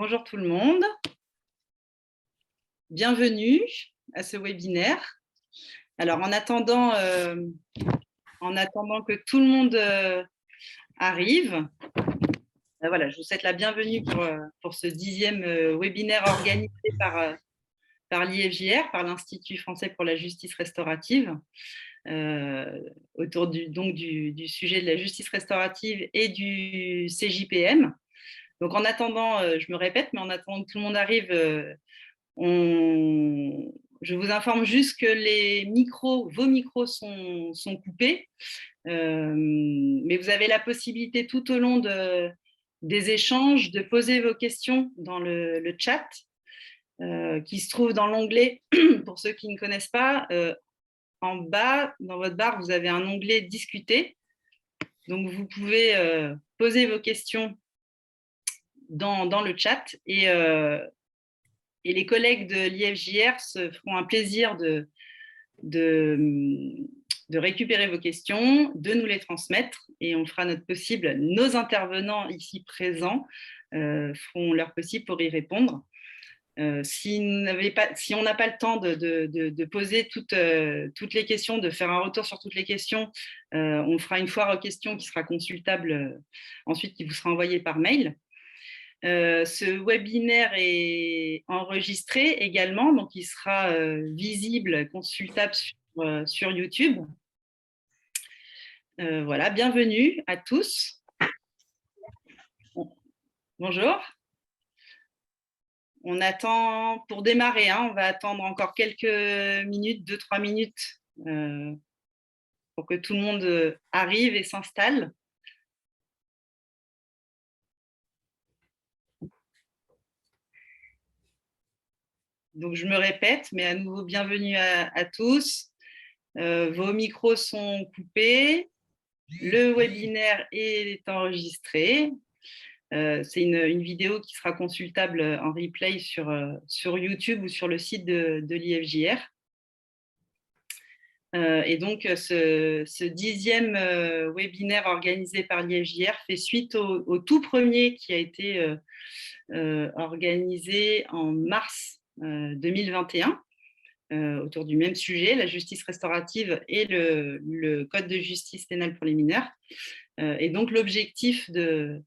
Bonjour tout le monde, bienvenue à ce webinaire. Alors en attendant que tout le monde arrive, voilà, je vous souhaite la bienvenue pour ce 10e webinaire organisé par l'IFJR, par l'Institut français pour la justice restaurative, autour du sujet de la justice restaurative et du CJPM. Donc en attendant, je me répète, mais en attendant que tout le monde arrive, je vous informe juste que vos micros sont coupés, mais vous avez la possibilité tout au long des échanges de poser vos questions dans le chat qui se trouve dans l'onglet, pour ceux qui ne connaissent pas, en bas, dans votre barre, vous avez un onglet « Discuter ». Donc, vous pouvez poser vos questions dans le chat et les collègues de l'IFJR se feront un plaisir de récupérer vos questions, de nous les transmettre et on fera notre possible. Nos intervenants ici présents feront leur possible pour y répondre. Si on n'a pas le temps de poser toutes les questions, de faire un retour sur toutes les questions, on fera une foire aux questions qui sera consultable ensuite, qui vous sera envoyée par mail. Ce webinaire est enregistré également, donc il sera visible, consultable sur YouTube. Voilà, bienvenue à tous. Bonjour. On attend pour démarrer, on va attendre encore quelques minutes, 2-3 minutes, pour que tout le monde arrive et s'installe. Donc, je me répète, mais à nouveau, bienvenue à tous. Vos micros sont coupés. Le webinaire est enregistré. C'est une vidéo qui sera consultable en replay sur YouTube ou sur le site de l'IFJR. Et donc, ce 10e webinaire organisé par l'IFJR fait suite au tout premier qui a été organisé en mars 2021, autour du même sujet, la justice restaurative et le code de justice pénale pour les mineurs. Et donc, l'objectif de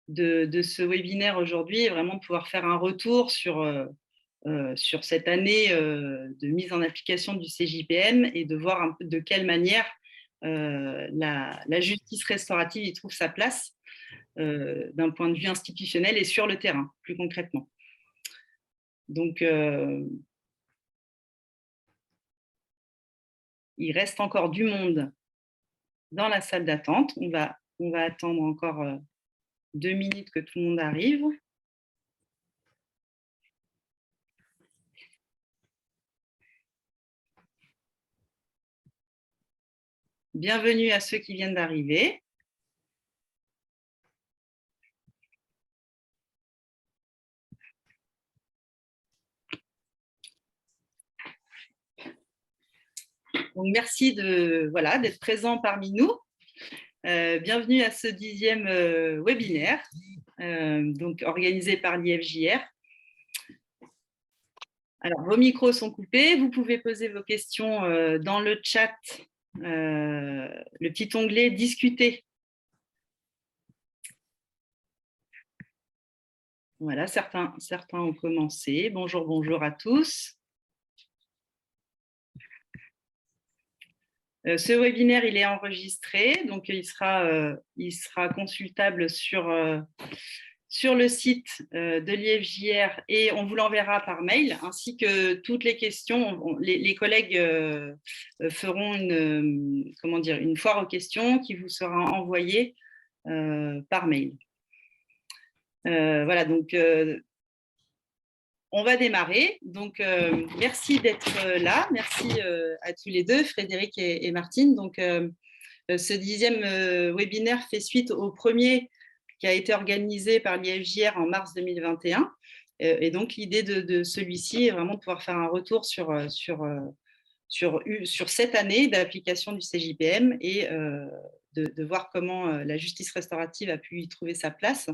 ce webinaire aujourd'hui est vraiment de pouvoir faire un retour sur cette année de mise en application du CJPM et de voir un peu de quelle manière la justice restaurative y trouve sa place d'un point de vue institutionnel et sur le terrain, plus concrètement. Donc, il reste encore du monde dans la salle d'attente. On va attendre encore 2 minutes que tout le monde arrive. Bienvenue à ceux qui viennent d'arriver. Donc, merci d'être présent parmi nous. Bienvenue à ce 10e webinaire, donc organisé par l'IFJR. Alors, vos micros sont coupés. Vous pouvez poser vos questions dans le chat, le petit onglet « Discuter ». Voilà, certains ont commencé. Bonjour à tous. Ce webinaire, il est enregistré, donc il sera consultable sur le site de l'IFJR et on vous l'enverra par mail, ainsi que toutes les questions. Les collègues feront une foire aux questions qui vous sera envoyée par mail. Voilà, donc on va démarrer. Donc, merci d'être là. Merci à tous les deux, Frédéric et Martine. Donc, ce 10e webinaire fait suite au premier qui a été organisé par l'IFJR en mars 2021. Et donc, l'idée de celui-ci est vraiment de pouvoir faire un retour sur cette année d'application du CJPM et de voir comment la justice restaurative a pu y trouver sa place.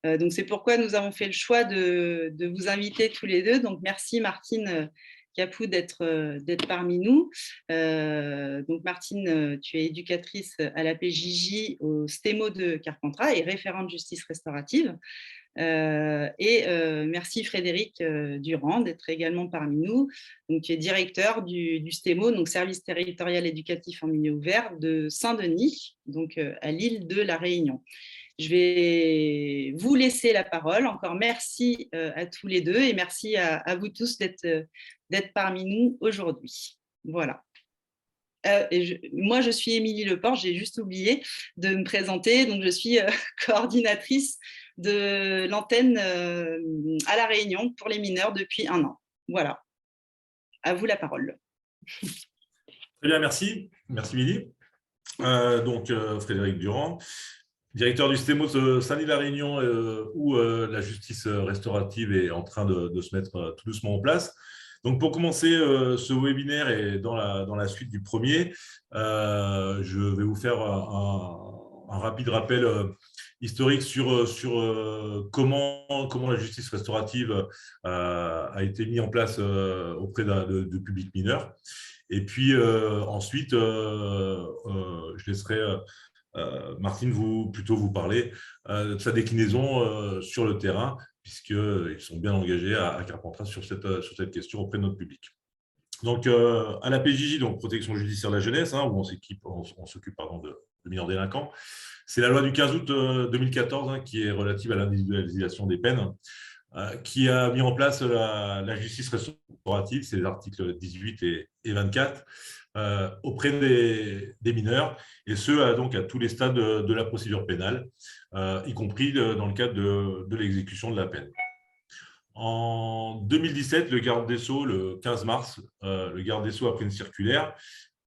Donc, c'est pourquoi nous avons fait le choix de vous inviter tous les deux. Donc, merci Martine Capou d'être parmi nous. Donc, Martine, tu es éducatrice à la PJJ au STEMO de Carpentras et référente justice restaurative. Merci Frédéric Durand d'être également parmi nous. Donc, tu es directeur du STEMO, donc Service territorial éducatif en milieu ouvert de Saint-Denis, donc à l'île de la Réunion. Je vais vous laisser la parole. Encore merci à tous les deux et merci à vous tous d'être parmi nous aujourd'hui. Voilà. Moi, je suis Émilie Leport, j'ai juste oublié de me présenter. Donc, je suis coordinatrice de l'antenne à La Réunion pour les mineurs depuis 1 an. Voilà. À vous la parole. Très bien, merci. Merci, Émilie. Frédéric Durand, directeur du STEMO de Saint-Denis-la Réunion, où la justice restaurative est en train de se mettre tout doucement en place. Donc, pour commencer ce webinaire et dans la suite du premier, je vais vous faire un rapide rappel historique sur comment la justice restaurative a été mise en place auprès de publics mineurs. Et puis ensuite, je laisserai Martine plutôt vous parler de sa déclinaison sur le terrain, puisqu'ils sont bien engagés à Carpentras sur cette question auprès de notre public. Donc, à la PJJ, donc protection judiciaire de la jeunesse, où on s'occupe de mineurs délinquants, c'est la loi du 15 août 2014 qui est relative à l'individualisation des peines, qui a mis en place la justice restaurative, c'est les articles 18 et 24, auprès des mineurs, et ce, donc à tous les stades de la procédure pénale, y compris dans le cadre de l'exécution de la peine. En 2017, le garde des Sceaux, le 15 mars, le garde des Sceaux a pris une circulaire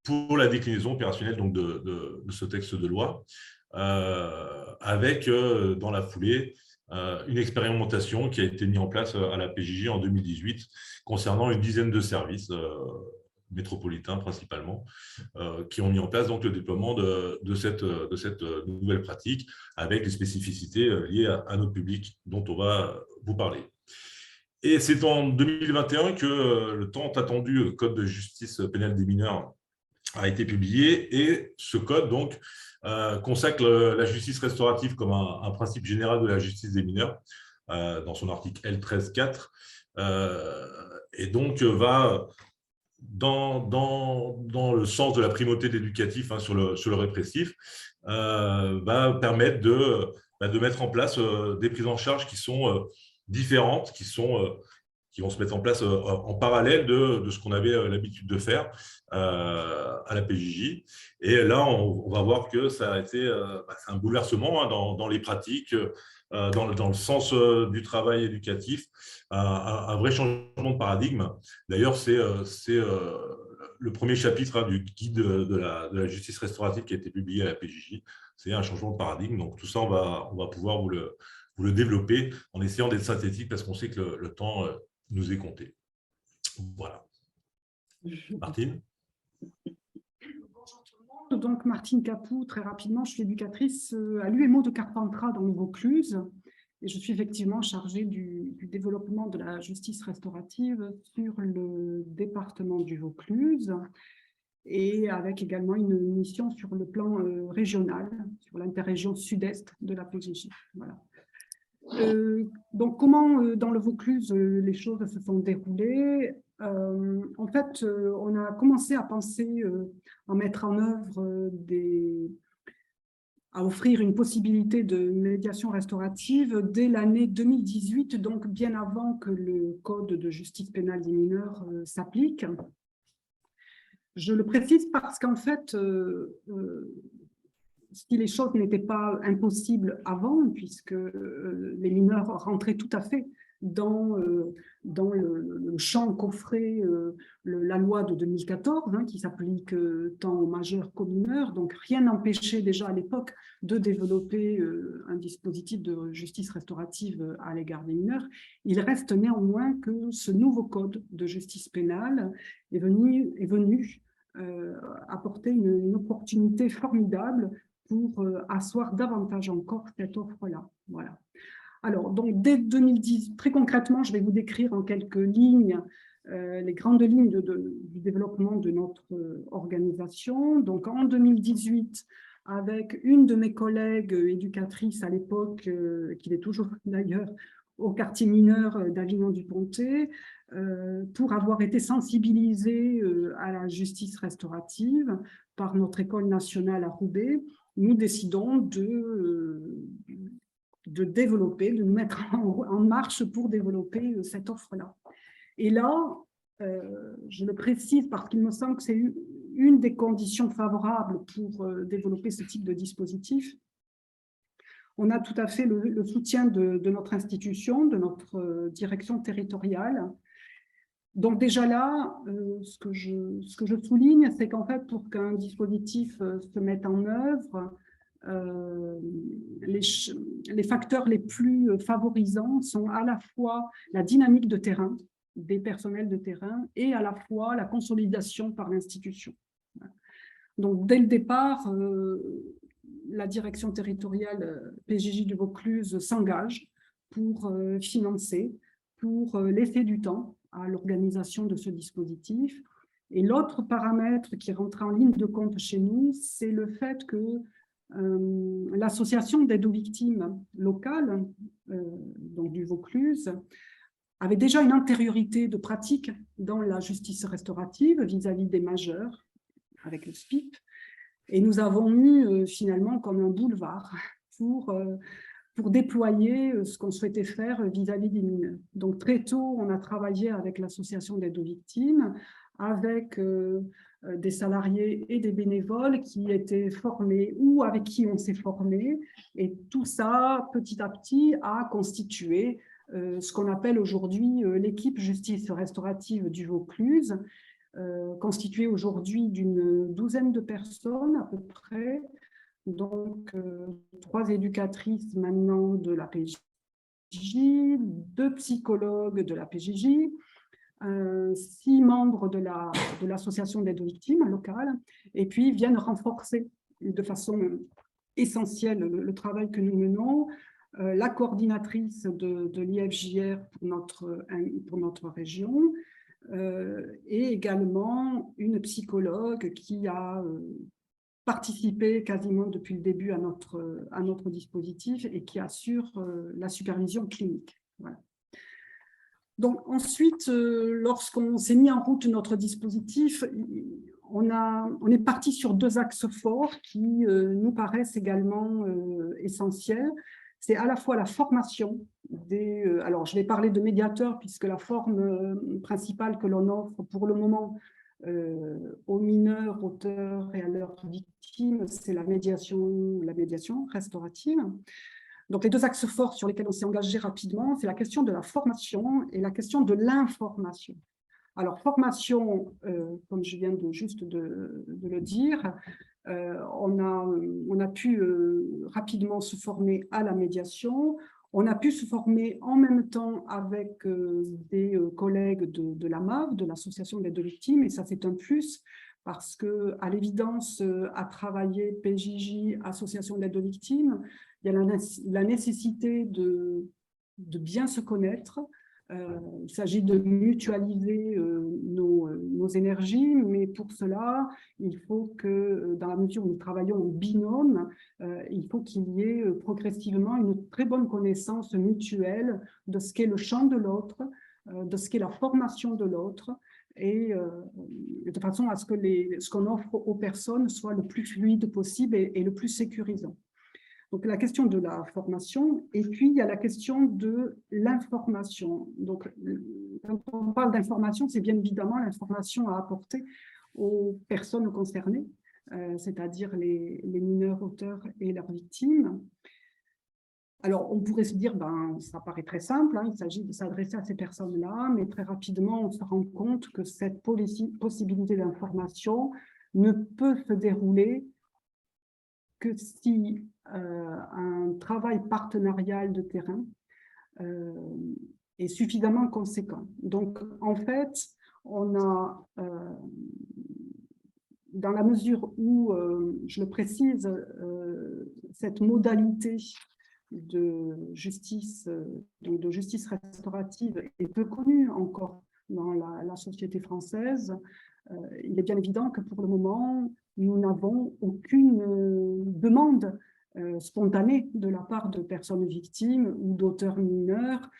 pour la déclinaison opérationnelle donc, de ce texte de loi, avec, dans la foulée, une expérimentation qui a été mise en place à la PJJ en 2018 concernant une dizaine de services métropolitains principalement, qui ont mis en place donc, le déploiement de cette nouvelle pratique avec les spécificités liées à notre public dont on va vous parler. Et c'est en 2021 que le tant attendu Code de justice pénale des mineurs a été publié, et ce code donc consacre la justice restaurative comme un principe général de la justice des mineurs dans son article L13.4, et donc va dans le sens de la primauté de l'éducatif sur le répressif, va permettre de mettre en place des prises en charge qui sont différentes, qui vont se mettre en place en parallèle de ce qu'on avait l'habitude de faire à la PJJ. Et là, on va voir que ça a été c'est un bouleversement dans les pratiques, dans le sens du travail éducatif, un vrai changement de paradigme. D'ailleurs, c'est le premier chapitre du guide de la justice restaurative qui a été publié à la PJJ. C'est un changement de paradigme. Donc, tout ça, on va pouvoir vous le développer en essayant d'être synthétique, parce qu'on sait que le temps nous est compté. Voilà. Martine. Bonjour tout le monde. Donc, Martine Capou, très rapidement, je suis éducatrice à l'UMO de Carpentras dans le Vaucluse. Et je suis effectivement chargée du développement de la justice restaurative sur le département du Vaucluse, et avec également une mission sur le plan régional, sur l'interrégion sud-est de la PJJ. Voilà. Donc, comment dans le Vaucluse les choses se sont déroulées? En fait, on a commencé à penser à mettre en œuvre à offrir une possibilité de médiation restaurative dès l'année 2018, donc bien avant que le Code de justice pénale des mineurs s'applique. Je le précise parce qu'en fait, si les choses n'étaient pas impossibles avant, puisque les mineurs rentraient tout à fait dans le champ qu'offrait la loi de 2014, qui s'applique tant aux majeurs qu'aux mineurs. Donc, rien n'empêchait déjà à l'époque de développer un dispositif de justice restaurative à l'égard des mineurs. Il reste néanmoins que ce nouveau code de justice pénale est venu apporter une opportunité formidable pour asseoir davantage encore cette offre-là. Voilà. Alors, donc, dès 2010, très concrètement, je vais vous décrire en quelques lignes les grandes lignes du développement de notre organisation. Donc, en 2018, avec une de mes collègues éducatrices à l'époque, qui est toujours d'ailleurs au quartier mineur d'Avignon-du-Pontet, pour avoir été sensibilisée à la justice restaurative par notre école nationale à Roubaix, nous décidons de développer, de nous mettre en marche pour développer cette offre-là. Et là, je le précise parce qu'il me semble que c'est une des conditions favorables pour développer ce type de dispositif. On a tout à fait le soutien de notre institution, de notre direction territoriale. Donc déjà là, ce que je souligne, c'est qu'en fait, pour qu'un dispositif se mette en œuvre, les facteurs les plus favorisants sont à la fois la dynamique de terrain, des personnels de terrain, et à la fois la consolidation par l'institution. Donc dès le départ, la direction territoriale PJJ du Vaucluse s'engage pour financer, pour laisser du temps à l'organisation de ce dispositif. Et l'autre paramètre qui rentre en ligne de compte chez nous, c'est le fait que l'association d'aide aux victimes locales, donc du Vaucluse, avait déjà une antériorité de pratique dans la justice restaurative vis-à-vis des majeurs, avec le SPIP, et nous avons eu finalement comme un boulevard pour déployer ce qu'on souhaitait faire vis-à-vis des mineurs. Donc très tôt, on a travaillé avec l'association d'aide aux victimes, avec des salariés et des bénévoles qui étaient formés ou avec qui on s'est formé. Et tout ça, petit à petit, a constitué ce qu'on appelle aujourd'hui l'équipe justice restaurative du Vaucluse, constituée aujourd'hui d'une douzaine de personnes à peu près, donc 3 éducatrices maintenant de la PJJ, 2 psychologues de la PJJ, 6 membres de l'association d'aide aux victimes locale, et puis viennent renforcer de façon essentielle le travail que nous menons, la coordinatrice de l'IFJR pour notre région, et également une psychologue qui a participé quasiment depuis le début à notre dispositif et qui assure la supervision clinique. Voilà. Donc ensuite, lorsqu'on s'est mis en route notre dispositif, on est parti sur 2 axes forts qui nous paraissent également essentiels. C'est à la fois la formation alors je vais parler de médiateurs puisque la forme principale que l'on offre pour le moment aux mineurs, auteurs et à leurs victimes, c'est la médiation restaurative. Donc, les 2 axes forts sur lesquels on s'est engagé rapidement, c'est la question de la formation et la question de l'information. Alors, formation, comme je viens juste de le dire, on a pu rapidement se former à la médiation. On a pu se former en même temps avec des collègues de l'AMAV, de l'Association d'aide aux victimes, et ça c'est un plus parce qu'à l'évidence, à travailler PJJ, Association d'aide aux victimes, il y a la nécessité de bien se connaître. Il s'agit de mutualiser nos énergies, mais pour cela, il faut que, dans la mesure où nous travaillons en binôme, il faut qu'il y ait progressivement une très bonne connaissance mutuelle de ce qu'est le champ de l'autre, de ce qu'est la formation de l'autre, et de façon à ce que ce qu'on offre aux personnes soit le plus fluide possible et le plus sécurisant. Donc, la question de la formation, et puis il y a la question de l'information. Donc, quand on parle d'information, c'est bien évidemment l'information à apporter aux personnes concernées, c'est-à-dire les mineurs, auteurs et leurs victimes. Alors, on pourrait se dire, ça paraît très simple, hein, il s'agit de s'adresser à ces personnes-là, mais très rapidement, on se rend compte que cette possibilité d'information ne peut se dérouler que si un travail partenarial de terrain est suffisamment conséquent. Donc, en fait, on a, dans la mesure où, je le précise, cette modalité de justice, donc de justice restaurative est peu connu encore dans la société française. Il est bien évident que pour le moment, nous n'avons aucune demande spontanée de la part de personnes victimes ou d'auteurs mineurs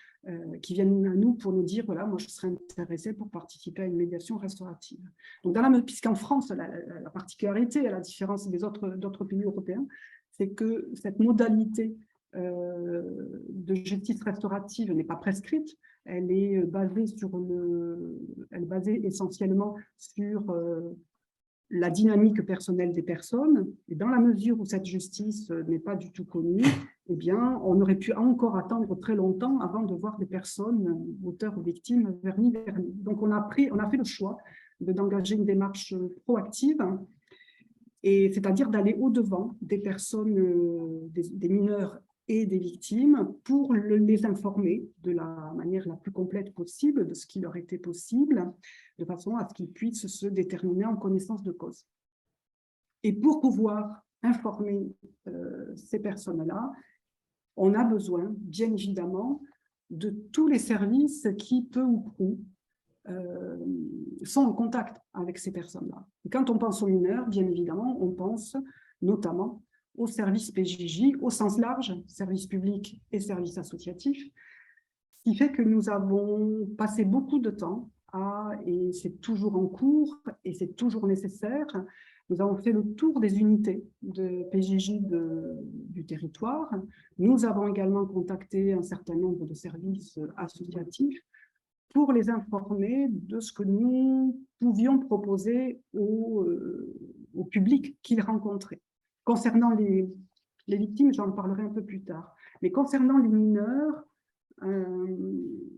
qui viennent à nous pour nous dire, voilà, moi je serais intéressée pour participer à une médiation restaurative. Donc, puisqu'en France, la particularité, à la différence des d'autres pays européens, c'est que cette modalité de justice restaurative n'est pas prescrite. Elle est basée essentiellement sur la dynamique personnelle des personnes. Et dans la mesure où cette justice n'est pas du tout connue, eh bien, on aurait pu encore attendre très longtemps avant de voir des personnes, auteurs ou victimes, vernis. Donc, on a fait le choix d'engager une démarche proactive, et c'est-à-dire d'aller au-devant des personnes, des mineurs et des victimes pour les informer de la manière la plus complète possible de ce qui leur était possible, de façon à ce qu'ils puissent se déterminer en connaissance de cause. Et pour pouvoir informer ces personnes-là, on a besoin, bien évidemment, de tous les services qui, peu ou prou, sont en contact avec ces personnes-là. Et quand on pense aux mineurs, bien évidemment, on pense notamment au service PJJ, au sens large, service public et service associatif, ce qui fait que nous avons passé beaucoup de temps et c'est toujours en cours et c'est toujours nécessaire, nous avons fait le tour des unités de PJJ du territoire. Nous avons également contacté un certain nombre de services associatifs pour les informer de ce que nous pouvions proposer au public qu'ils rencontraient. Concernant les victimes, j'en parlerai un peu plus tard, mais concernant les mineurs,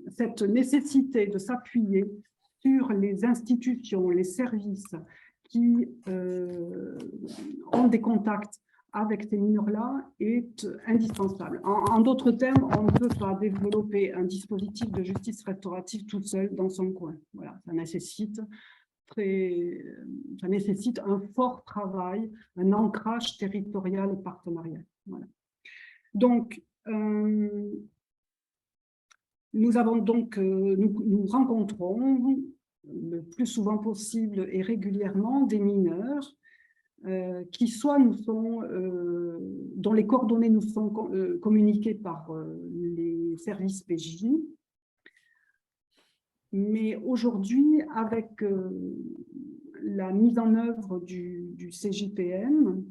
cette nécessité de s'appuyer sur les institutions, les services qui ont des contacts avec ces mineurs-là est indispensable. En d'autres termes, on ne peut pas développer un dispositif de justice restaurative tout seul dans son coin. Voilà, ça nécessite un fort travail, un ancrage territorial et partenarial. Voilà. Donc, nous rencontrons le plus souvent possible et régulièrement des mineurs qui soit dont les coordonnées nous sont communiquées par les services PJ. Mais aujourd'hui, avec la mise en œuvre du CJPM,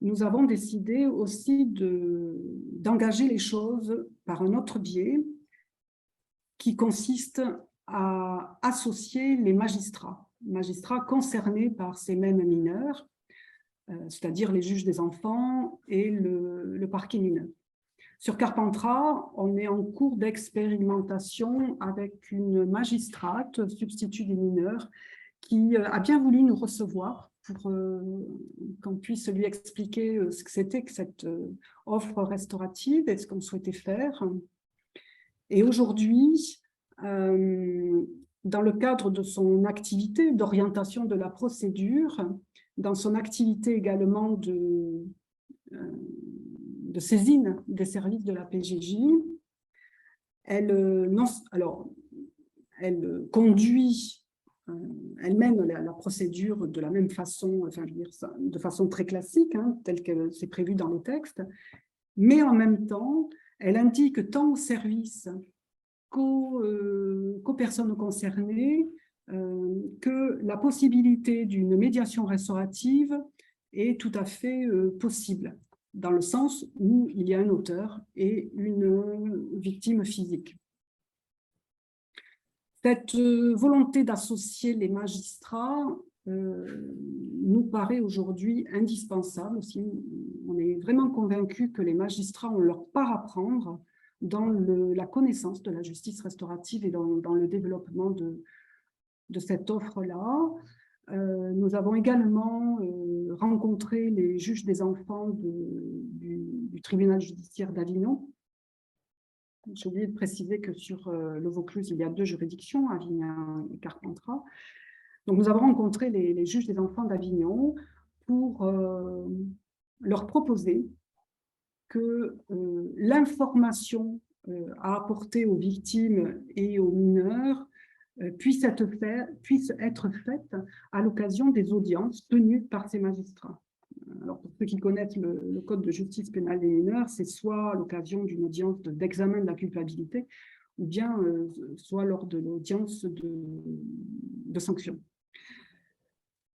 nous avons décidé aussi d'engager les choses par un autre biais qui consiste à associer les magistrats concernés par ces mêmes mineurs, c'est-à-dire les juges des enfants et le parquet mineur. Sur Carpentras, on est en cours d'expérimentation avec une magistrate, substitut des mineurs, qui a bien voulu nous recevoir pour qu'on puisse lui expliquer ce que c'était que cette offre restaurative et ce qu'on souhaitait faire. Et aujourd'hui, dans le cadre de son activité d'orientation de la procédure, dans son activité également de saisine des services de la PJJ, elle conduit, elle mène la procédure de la même façon, enfin, je veux dire ça, de façon très classique, telle que c'est prévu dans les textes, mais en même temps, elle indique tant aux services qu'aux personnes concernées que la possibilité d'une médiation restaurative est tout à fait possible, dans le sens où il y a un auteur et une victime physique. Cette volonté d'associer les magistrats nous paraît aujourd'hui indispensable aussi. On est vraiment convaincus que les magistrats ont leur part à prendre dans la connaissance de la justice restaurative et dans le développement de cette offre-là. Nous avons également rencontré les juges des enfants du tribunal judiciaire d'Avignon. J'ai oublié de préciser que sur le Vaucluse, il y a 2 juridictions, Avignon et Carpentras. Donc, nous avons rencontré les juges des enfants d'Avignon pour leur proposer que l'information à apporter aux victimes et aux mineurs puisse être faite à l'occasion des audiences tenues par ces magistrats. Alors, pour ceux qui connaissent le Code de justice pénale des mineurs, c'est soit à l'occasion d'une audience d'examen de la culpabilité, ou bien soit lors de l'audience de sanction.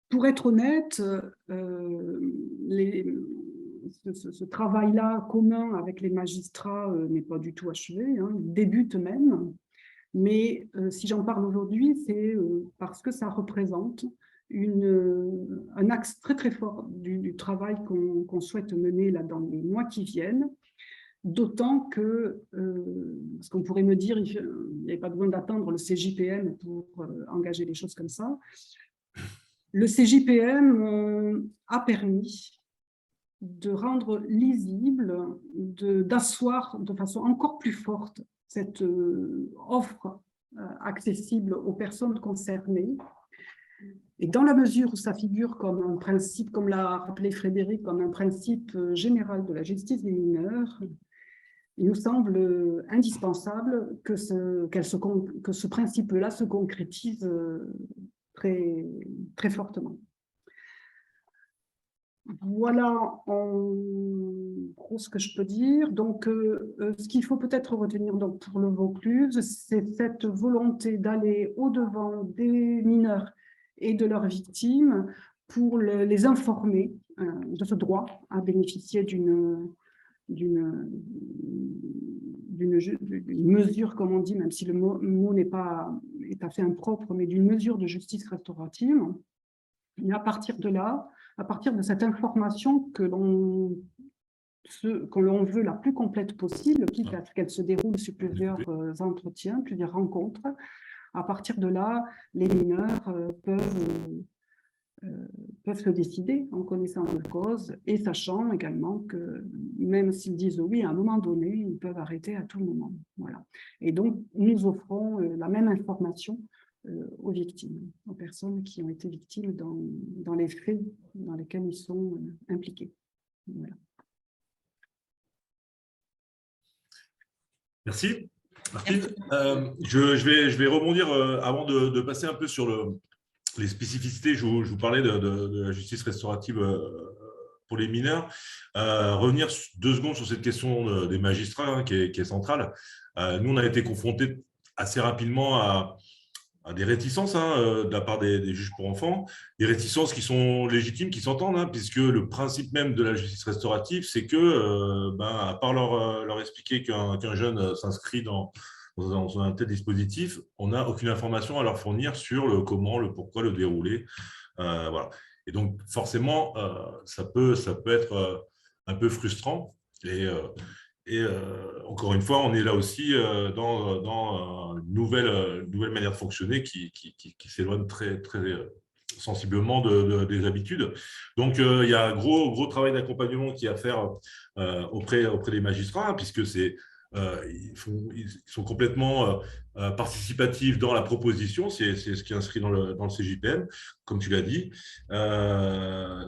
Pour être honnête, ce travail-là commun avec les magistrats n'est pas du tout achevé, hein, il débute même. Mais si j'en parle aujourd'hui, c'est parce que ça représente un axe très très fort du travail qu'on souhaite mener là, dans les mois qui viennent. D'autant que, parce qu'on pourrait me dire, il n'y avait pas besoin d'attendre le CJPM pour engager des choses comme ça. Le CJPM a permis de rendre lisible, d'asseoir de façon encore plus forte cette offre accessible aux personnes concernées. Et dans la mesure où ça figure comme un principe, comme l'a rappelé Frédéric, comme un principe général de la justice des mineurs, il nous semble indispensable que ce principe-là se concrétise très, très fortement. Voilà en gros ce que je peux dire. Donc, ce qu'il faut peut-être retenir donc, pour le Vaucluse, c'est cette volonté d'aller au-devant des mineurs et de leurs victimes pour les informer de ce droit à bénéficier d'une mesure, comme on dit, même si le mot n'est pas tout à fait impropre, mais d'une mesure de justice restaurative. Et à partir de là, à partir de cette information que l'on veut la plus complète possible, quitte à ce qu'elle se déroule sur plusieurs entretiens, plusieurs rencontres, à partir de là, les mineurs peuvent se décider en connaissant leur cause et sachant également que même s'ils disent oui à un moment donné, ils peuvent arrêter à tout moment. Voilà. Et donc, nous offrons la même information aux victimes, aux personnes qui ont été victimes dans les faits dans lesquels ils sont impliqués. Voilà. Merci. Martine, je vais rebondir avant de passer un peu sur les spécificités. Je vous parlais de la justice restaurative pour les mineurs. Revenir 2 secondes sur cette question des magistrats qui est centrale. Nous, on a été confrontés assez rapidement à des réticences de la part des juges pour enfants, des réticences qui sont légitimes, qui s'entendent, puisque le principe même de la justice restaurative, c'est que, à part leur expliquer qu'un jeune s'inscrit dans un tel dispositif, on n'a aucune information à leur fournir sur le comment, le pourquoi, le déroulé. Voilà. Et donc, forcément, ça peut être un peu frustrant. Et encore une fois, on est là aussi dans une nouvelle manière de fonctionner qui s'éloigne très, très sensiblement des habitudes. Donc, il y a un gros travail d'accompagnement qui est à faire auprès des magistrats, puisque ils sont complètement participatifs dans la proposition, c'est ce qui est inscrit dans le CJPM, comme tu l'as dit.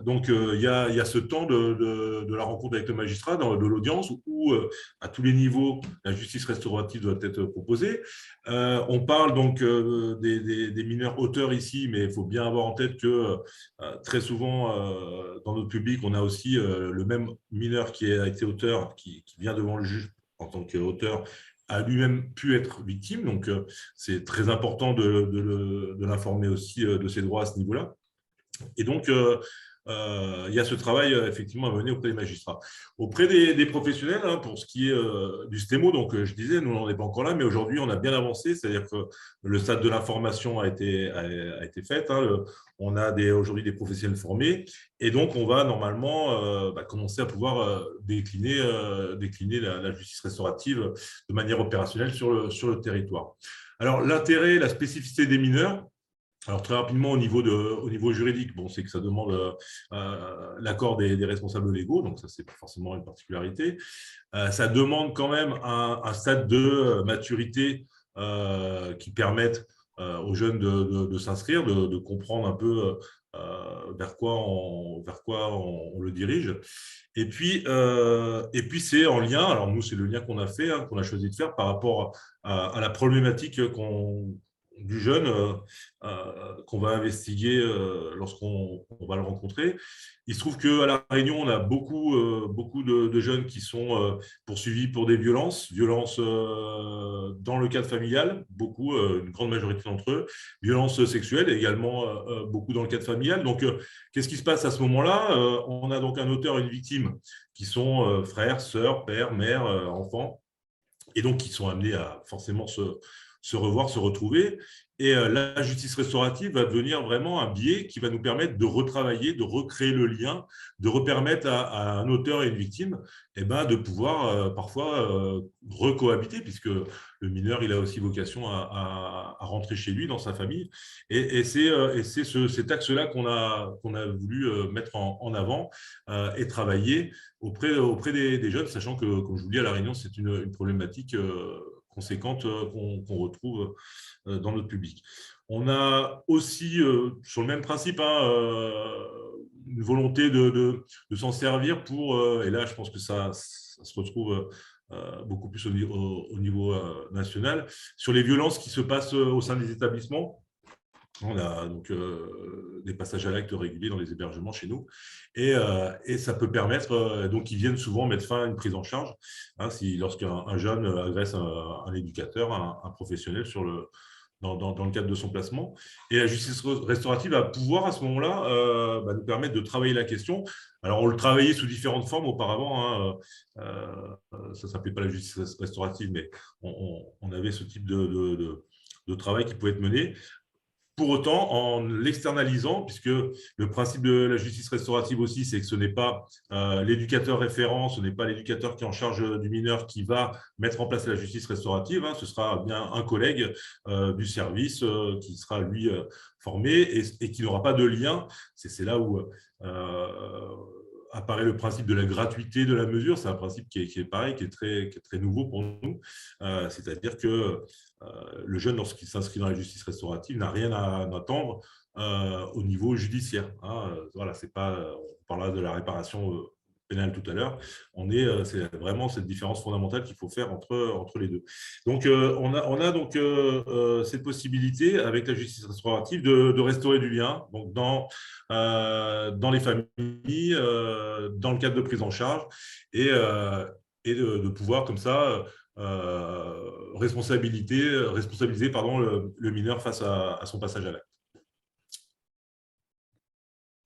Donc, il y a ce temps de la rencontre avec le magistrat, de l'audience, où à tous les niveaux, la justice restaurative doit être proposée. On parle donc des mineurs auteurs ici, mais il faut bien avoir en tête que très souvent, dans notre public, on a aussi le même mineur qui a été auteur, qui vient devant le juge en tant qu'auteur, a lui-même pu être victime. Donc, c'est très important de l'informer aussi de ses droits à ce niveau-là. Et donc, il y a ce travail effectivement à mener auprès des magistrats. Auprès des professionnels, pour ce qui est du STEMO, donc je disais, nous n'en est pas encore là, mais aujourd'hui, on a bien avancé, c'est-à-dire que le stade de l'information a été fait. On a aujourd'hui des professionnels formés, et donc on va normalement commencer à pouvoir décliner la justice restaurative de manière opérationnelle sur le territoire. Alors, l'intérêt, la spécificité des mineurs. Alors, très rapidement, au niveau juridique, c'est que ça demande l'accord des responsables légaux, donc ça, c'est pas forcément une particularité. Ça demande quand même un stade de maturité qui permette aux jeunes de s'inscrire, de comprendre un peu vers quoi on le dirige. Et puis c'est en lien, alors nous, c'est le lien qu'on a fait, hein, qu'on a choisi de faire par rapport à la problématique du jeune qu'on va investiguer lorsqu'on va le rencontrer. Il se trouve qu'à La Réunion, on a beaucoup de jeunes qui sont poursuivis pour des violences dans le cadre familial, beaucoup, une grande majorité d'entre eux, violences sexuelles également, beaucoup dans le cadre familial. Donc, qu'est-ce qui se passe à ce moment-là? On a donc un auteur et une victime qui sont frères, sœurs, pères, mères, enfants, et donc qui sont amenés à forcément se revoir, se retrouver. Et la justice restaurative va devenir vraiment un biais qui va nous permettre de retravailler, de recréer le lien, de repermettre à un auteur et une victime de pouvoir parfois recohabiter, puisque le mineur, il a aussi vocation à rentrer chez lui, dans sa famille. Et c'est cet axe-là qu'on a voulu mettre en avant et travailler auprès des jeunes, sachant que, comme je vous dis, à La Réunion, c'est une problématique conséquente qu'on retrouve dans notre public. On a aussi, sur le même principe, une volonté de s'en servir pour, et là je pense que ça se retrouve beaucoup plus au niveau national, sur les violences qui se passent au sein des établissements. On a donc des passages à l'acte réguliers dans les hébergements chez nous. Et ça peut permettre, donc ils viennent souvent mettre fin à une prise en charge, hein, lorsqu'un jeune agresse un éducateur, un professionnel dans le cadre de son placement. Et la justice restaurative va pouvoir à ce moment-là nous permettre de travailler la question. Alors on le travaillait sous différentes formes auparavant, ça ne s'appelait pas la justice restaurative, mais on avait ce type de travail qui pouvait être mené. Pour autant, en l'externalisant, puisque le principe de la justice restaurative aussi, c'est que ce n'est pas l'éducateur référent, ce n'est pas l'éducateur qui est en charge du mineur qui va mettre en place la justice restaurative, hein, ce sera bien un collègue du service qui sera, lui, formé et qui n'aura pas de lien. C'est là où apparaît le principe de la gratuité de la mesure. C'est un principe qui est pareil, qui est très nouveau pour nous. C'est-à-dire que le jeune, lorsqu'il s'inscrit dans la justice restaurative, n'a rien à attendre au niveau judiciaire. Hein. Voilà, c'est pas, on parlera de la réparation pénale tout à l'heure. C'est vraiment cette différence fondamentale qu'il faut faire entre les deux. Donc, on a donc cette possibilité avec la justice restaurative de restaurer du lien. Donc, dans les familles, dans le cadre de prise en charge, et de pouvoir comme ça responsabiliser le mineur face à son passage à l'acte.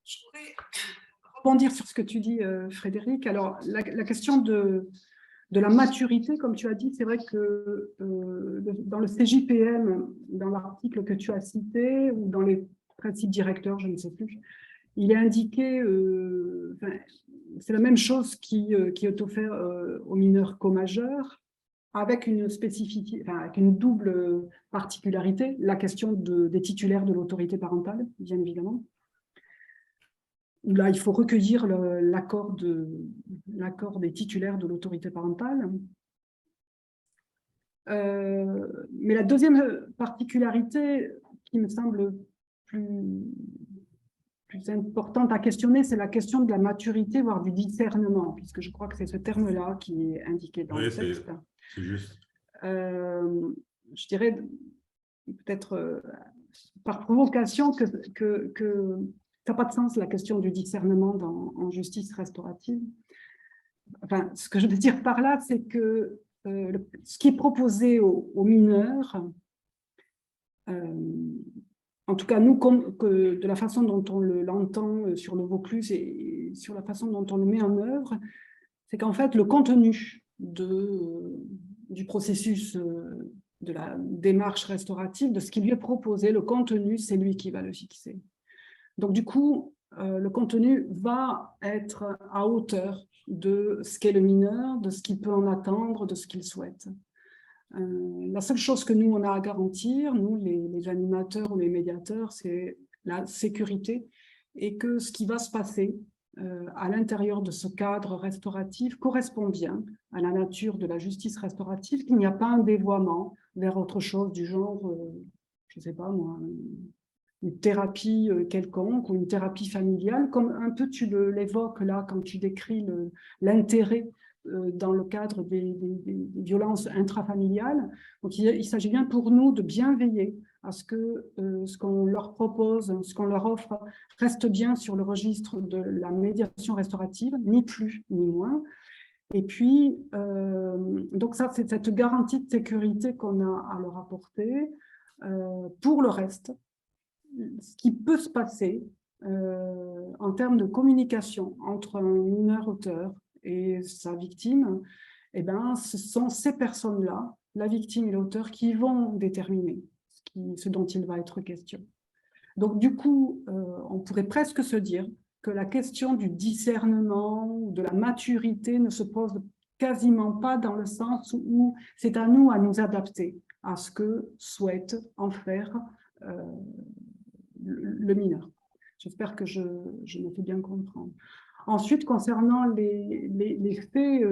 Je voudrais rebondir sur ce que tu dis, Frédéric. Alors, la question de la maturité, comme tu as dit, c'est vrai que dans le CJPM, dans l'article que tu as cité, ou dans les principes directeurs, je ne sais plus, il est indiqué, c'est la même chose qui est offert aux mineurs co-majeurs, avec une spécificité, avec une double particularité, la question des titulaires de l'autorité parentale, bien évidemment. Là, il faut recueillir l'accord des titulaires de l'autorité parentale. Mais la deuxième particularité qui me semble plus importante à questionner, c'est la question de la maturité, voire du discernement, puisque je crois que c'est ce terme-là qui est indiqué dans le texte. C'est juste. Je dirais peut-être par provocation que ça n'a pas de sens la question du discernement en justice restaurative. Enfin, ce que je veux dire par là, c'est que ce qui est proposé aux mineurs, en tout cas nous, de la façon dont on l'entend sur le Vaucluse et sur la façon dont on le met en œuvre, c'est qu'en fait le contenu du processus de la démarche restaurative, de ce qui lui est proposé, le contenu, c'est lui qui va le fixer. Donc du coup, le contenu va être à hauteur de ce qu'est le mineur, de ce qu'il peut en attendre, de ce qu'il souhaite. La seule chose que nous, on a à garantir, nous, les animateurs ou les médiateurs, c'est la sécurité et que ce qui va se passer à l'intérieur de ce cadre restauratif correspond bien à la nature de la justice restaurative, qu'il n'y a pas un dévoiement vers autre chose du genre, je ne sais pas moi, une thérapie quelconque ou une thérapie familiale, comme un peu tu l'évoques là quand tu décris l'intérêt dans le cadre des violences intrafamiliales. Donc, il s'agit bien pour nous de bien veiller à ce que ce qu'on leur propose, ce qu'on leur offre, reste bien sur le registre de la médiation restaurative, ni plus ni moins. Et puis, donc ça, c'est cette garantie de sécurité qu'on a à leur apporter. Pour le reste, ce qui peut se passer en termes de communication entre un mineur auteur et sa victime, eh ben, ce sont ces personnes-là, la victime et l'auteur, qui vont déterminer ce dont il va être question. Donc, du coup, on pourrait presque se dire que la question du discernement ou de la maturité ne se pose quasiment pas, dans le sens où c'est à nous adapter à ce que souhaite en faire le mineur. J'espère que je me fais bien comprendre. Ensuite, concernant les faits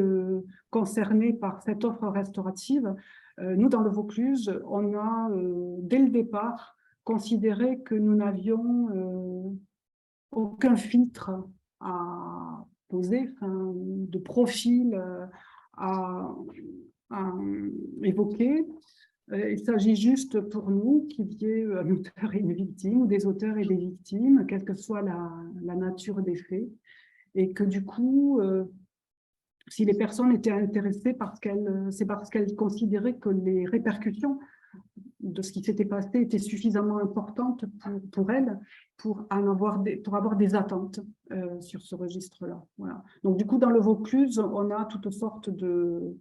concernés par cette offre restaurative, nous, dans le Vaucluse, on a, dès le départ, considéré que nous n'avions aucun filtre à poser, de profil à évoquer. Il s'agit juste pour nous qu'il y ait un auteur et une victime, ou des auteurs et des victimes, quelle que soit la nature des faits, et que du coup, si les personnes étaient intéressées, c'est parce qu'elles considéraient que les répercussions de ce qui s'était passé étaient suffisamment importantes pour elles, pour avoir des attentes sur ce registre-là. Voilà. Donc du coup, dans le Vaucluse, on a toutes sortes de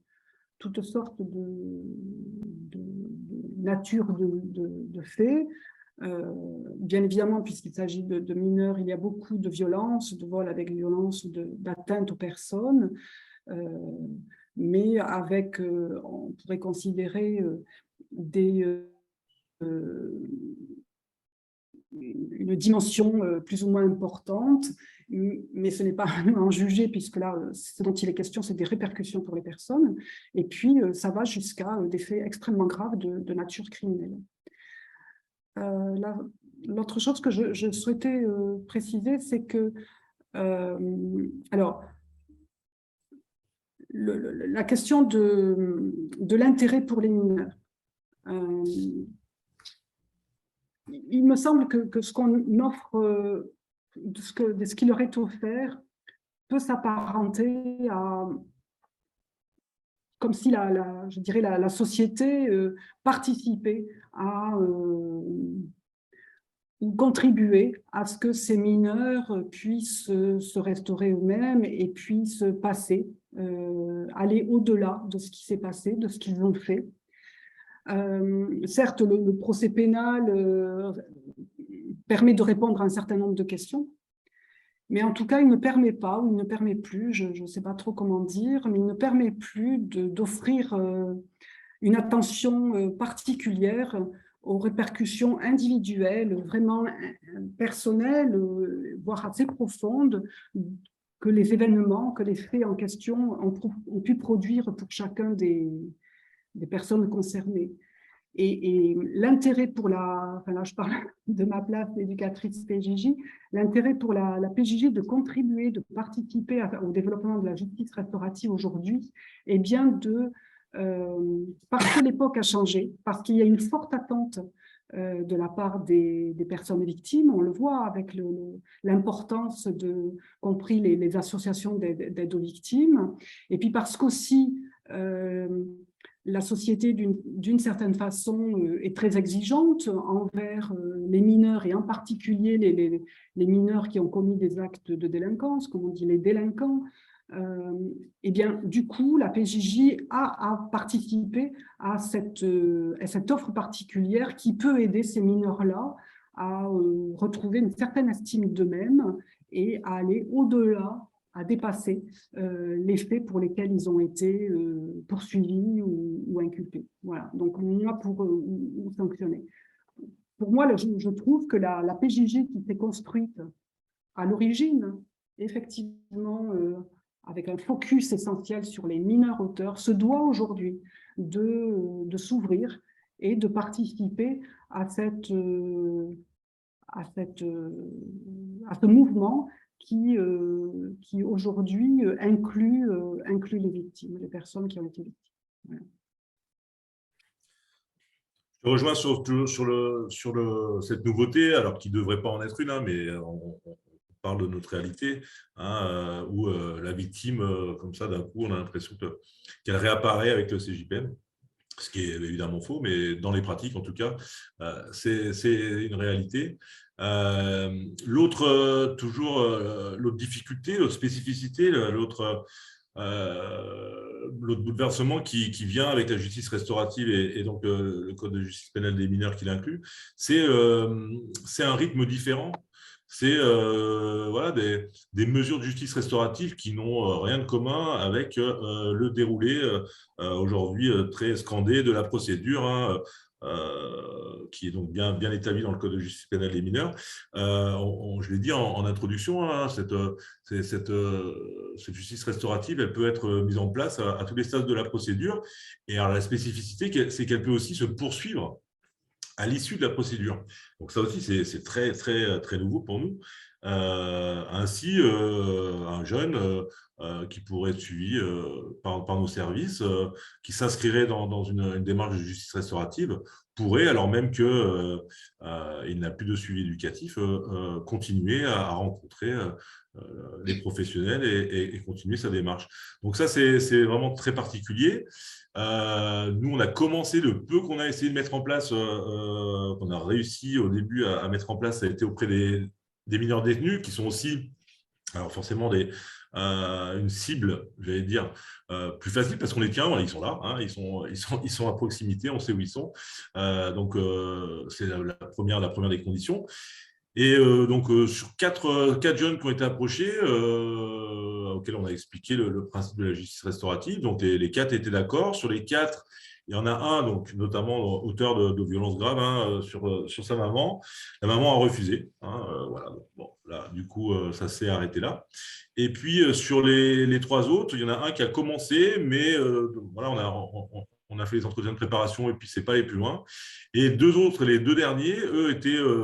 nature de faits. Bien évidemment, puisqu'il s'agit de mineurs, il y a beaucoup de violences, de vols avec violence, d'atteinte aux personnes, mais avec, on pourrait considérer une dimension plus ou moins importante, mais ce n'est pas à en juger, puisque là, ce dont il est question, c'est des répercussions pour les personnes, et puis ça va jusqu'à des faits extrêmement graves de nature criminelle. L'autre chose que je souhaitais préciser, c'est que, alors, la question de l'intérêt pour les mineurs, il me semble que ce qu'on offre, de ce qui leur est offert, peut s'apparenter à, comme si je dirais la société participait à ou contribuer à ce que ces mineurs puissent se restaurer eux-mêmes et puissent passer, aller au-delà de ce qui s'est passé, de ce qu'ils ont fait. Certes, le procès pénal permet de répondre à un certain nombre de questions, mais en tout cas, il ne permet pas, ou il ne permet plus, je ne sais pas trop comment dire, mais il ne permet plus d'offrir une attention particulière aux répercussions individuelles, vraiment personnelles, voire assez profondes, que les événements, que les faits en question ont pu produire pour chacun des personnes concernées. Et l'intérêt pour là je parle de ma place d'éducatrice PJJ, l'intérêt pour la PJJ de contribuer, de participer au développement de la justice restaurative aujourd'hui, est bien parce que l'époque a changé, parce qu'il y a une forte attente de la part des personnes victimes, on le voit avec l'importance compris les associations d'aide aux victimes, et puis parce qu'aussi la société, d'une certaine façon, est très exigeante envers les mineurs, et en particulier les mineurs qui ont commis des actes de délinquance, comme on dit les délinquants. Et bien, du coup, la PJJ a participé à cette offre particulière qui peut aider ces mineurs-là à retrouver une certaine estime d'eux-mêmes et à aller au-delà, à dépasser les faits pour lesquels ils ont été poursuivis ou inculpés. Voilà, donc moi, ou sanctionnés. Pour moi, je trouve que la PJJ qui s'est construite à l'origine, effectivement, avec un focus essentiel sur les mineurs auteurs, se doit aujourd'hui de s'ouvrir et de participer à ce mouvement qui aujourd'hui inclut les victimes, les personnes qui ont été victimes. Voilà. Je rejoins cette nouveauté, alors qu'il ne devrait pas en être une, hein, mais on parle de notre réalité, hein, où la victime, comme ça, d'un coup, on a l'impression qu'elle réapparaît avec le CJPM, ce qui est évidemment faux, mais dans les pratiques, en tout cas, c'est une réalité. L'autre difficulté, l'autre spécificité, l'autre bouleversement qui vient avec la justice restaurative et donc le code de justice pénale des mineurs qui l'inclut, c'est un rythme différent. C'est voilà, des mesures de justice restaurative qui n'ont rien de commun avec le déroulé aujourd'hui très scandé de la procédure, hein, qui est donc bien établi dans le code de justice pénale des mineurs. Je l'ai dit en introduction, hein, cette justice restaurative, elle peut être mise en place à tous les stades de la procédure. Et alors, la spécificité, c'est qu'elle peut aussi se poursuivre à l'issue de la procédure. Donc ça aussi, c'est très, très, très nouveau pour nous. Ainsi, un jeune qui pourrait être suivi par nos services, qui s'inscrirait dans une démarche de justice restaurative, pourrait, alors même qu'il n'a plus de suivi éducatif, continuer à rencontrer les professionnels et continuer sa démarche. Donc ça, c'est vraiment très particulier. Nous, on a commencé le peu qu'on a essayé de mettre en place, qu'on a réussi au début à mettre en place, ça a été auprès des mineurs détenus, qui sont aussi, alors forcément, une cible, j'allais dire, plus facile, parce qu'on les tient, voilà, ils sont là, hein, ils sont à proximité, on sait où ils sont. Donc, c'est la première des conditions. Et donc, sur quatre jeunes qui ont été approchés, auxquels on a expliqué le principe de la justice restaurative, donc les 4 étaient d'accord. Sur les 4, il y en a un, donc, notamment auteur de violences graves, hein, sur sa maman. La maman a refusé. Hein, voilà. Bon, là, du coup, ça s'est arrêté là. Et puis, sur les 3 autres, il y en a un qui a commencé, mais voilà, on a fait les entretiens de préparation et puis c'est pas allé plus loin. Et les 2 derniers, eux,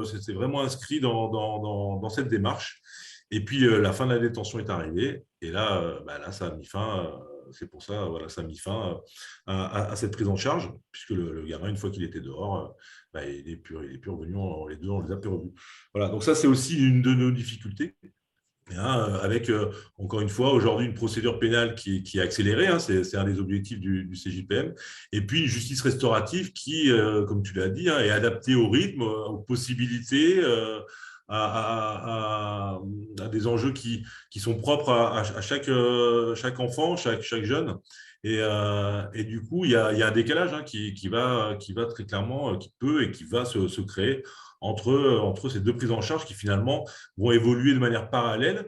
c'était vraiment inscrits dans cette démarche. Et puis, la fin de la détention est arrivée. Et là, là ça a mis fin. C'est pour ça, voilà, ça a mis fin à cette prise en charge, puisque le gamin, une fois qu'il était dehors, il n'est plus revenu. Les 2, on les a plus revus. Voilà, donc ça, c'est aussi une de nos difficultés. Hein, avec, encore une fois, aujourd'hui, une procédure pénale qui est accélérée, hein, c'est un des objectifs du CJPM, et puis une justice restaurative qui, comme tu l'as dit, hein, est adaptée au rythme, aux possibilités, à des enjeux qui sont propres à chaque enfant, chaque jeune. Et du coup, il y a un décalage, hein, qui va très clairement, qui peut et qui va se créer entre ces 2 prises en charge qui finalement vont évoluer de manière parallèle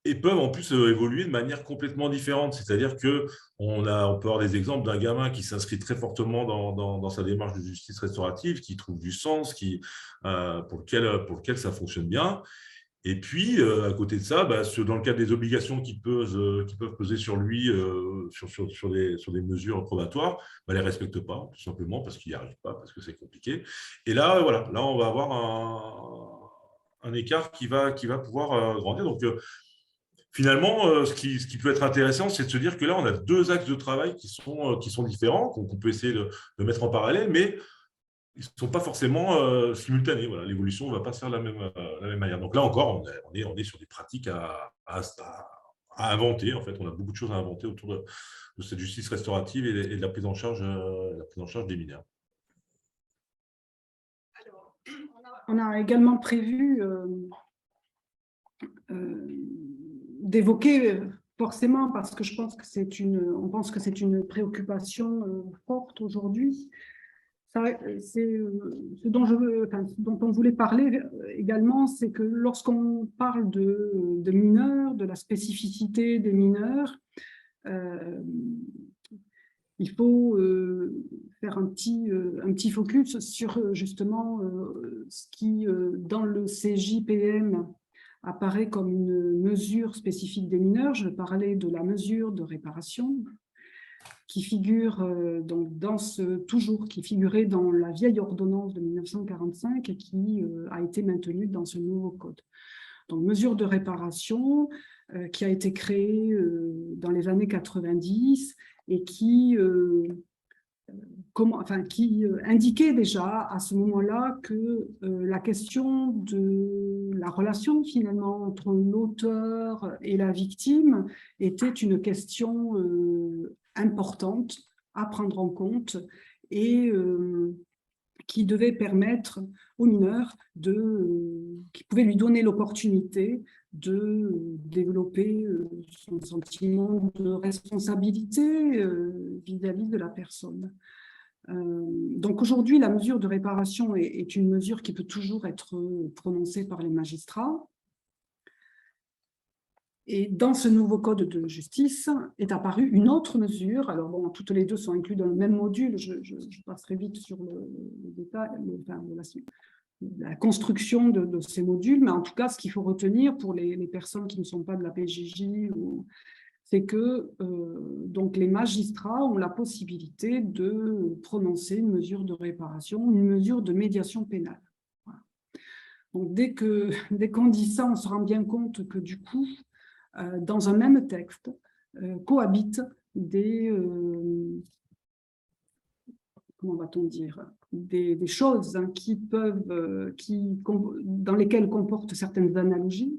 et peuvent en plus évoluer de manière complètement différente. C'est-à-dire qu'on peut avoir des exemples d'un gamin qui s'inscrit très fortement dans sa démarche de justice restaurative, qui trouve du sens, pour lequel ça fonctionne bien. Et puis, à côté de ça, dans le cadre des obligations qui peuvent peser sur lui, sur des mesures probatoires, ne les respecte pas, tout simplement parce qu'il n'y arrive pas, parce que c'est compliqué. Et là, voilà, là, on va avoir un écart qui va pouvoir grandir. Donc, finalement, ce qui peut être intéressant, c'est de se dire que là, on a 2 axes de travail qui sont différents, qu'on peut essayer de mettre en parallèle, mais ils ne sont pas forcément simultanés. Voilà, l'évolution ne va pas se faire de la même manière. Donc là encore, on est sur des pratiques à inventer. En fait, on a beaucoup de choses à inventer autour de cette justice restaurative et de la prise en charge des mineurs. Alors, on a également prévu d'évoquer forcément, parce que je pense que on pense que c'est une préoccupation forte aujourd'hui. C'est ce dont on voulait parler également, c'est que lorsqu'on parle de mineurs, de la spécificité des mineurs, il faut faire un petit focus sur justement ce qui, dans le CJPM, apparaît comme une mesure spécifique des mineurs. Je vais parler de la mesure de réparation, qui figure donc qui figurait dans la vieille ordonnance de 1945 et qui a été maintenue dans ce nouveau code. Donc, mesure de réparation qui a été créée dans les années 90 et qui indiquait déjà à ce moment-là que la question de la relation finalement entre l'auteur et la victime était une question importante à prendre en compte et qui devait permettre au mineur qui pouvait lui donner l'opportunité de développer son sentiment de responsabilité vis-à-vis de la personne. Donc aujourd'hui, la mesure de réparation est une mesure qui peut toujours être prononcée par les magistrats. Et dans ce nouveau code de justice est apparue une autre mesure. Alors bon, toutes les deux sont incluses dans le même module. Je passerai vite sur le détail, la construction de ces modules. Mais en tout cas, ce qu'il faut retenir pour les personnes qui ne sont pas de la PJJ, c'est que donc les magistrats ont la possibilité de prononcer une mesure de réparation, une mesure de médiation pénale. Voilà. Donc dès qu'on dit ça, on se rend bien compte que du coup, dans un même texte, cohabitent comment va-t-on dire, des choses hein, dans lesquelles comportent certaines analogies,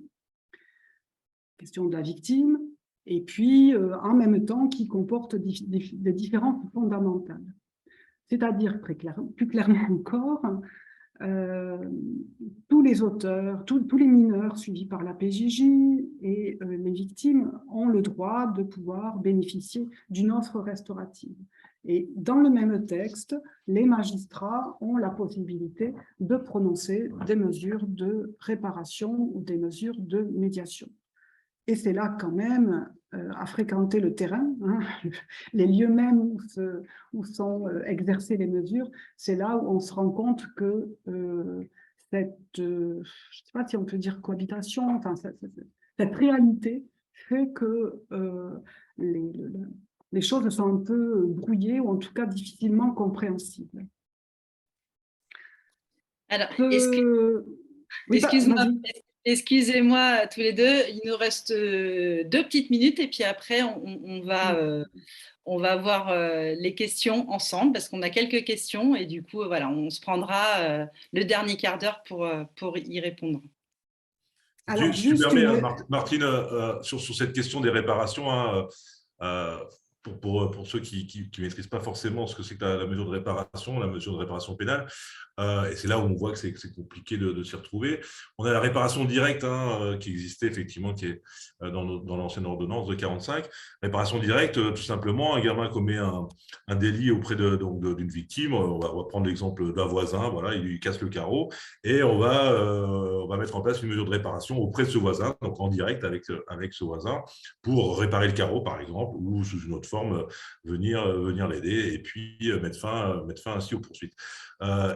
question de la victime, et puis en même temps qui comportent des différences fondamentales. C'est-à-dire, plus clairement encore, tous les auteurs, tous les mineurs suivis par la PJJ et les victimes ont le droit de pouvoir bénéficier d'une offre restaurative. Et dans le même texte, les magistrats ont la possibilité de prononcer des mesures de réparation ou des mesures de médiation. Et c'est là quand même, à fréquenter le terrain, hein, les lieux mêmes où sont exercées les mesures, c'est là où on se rend compte que cette, je ne sais pas si on peut dire cohabitation, enfin, cette réalité fait que les choses sont un peu brouillées ou en tout cas difficilement compréhensibles. Alors, excuse-moi. Excusez-moi tous les deux, il nous reste 2 petites minutes et puis après on va voir les questions ensemble parce qu'on a quelques questions et du coup voilà, on se prendra le dernier quart d'heure pour y répondre. Alors, si tu permets, Martine, sur cette question des réparations, hein, pour ceux qui ne maîtrisent pas forcément ce que c'est que la mesure de réparation pénale, et c'est là où on voit que c'est compliqué de s'y retrouver. On a la réparation directe hein, qui existait effectivement, qui est dans l'ancienne ordonnance de 45. Réparation directe, tout simplement, un gamin commet un délit auprès d'une victime. On va prendre l'exemple d'un voisin, voilà, il lui casse le carreau, et on va mettre en place une mesure de réparation auprès de ce voisin, donc en direct avec ce voisin, pour réparer le carreau, par exemple, ou sous une autre forme, venir l'aider, et puis mettre fin ainsi aux poursuites.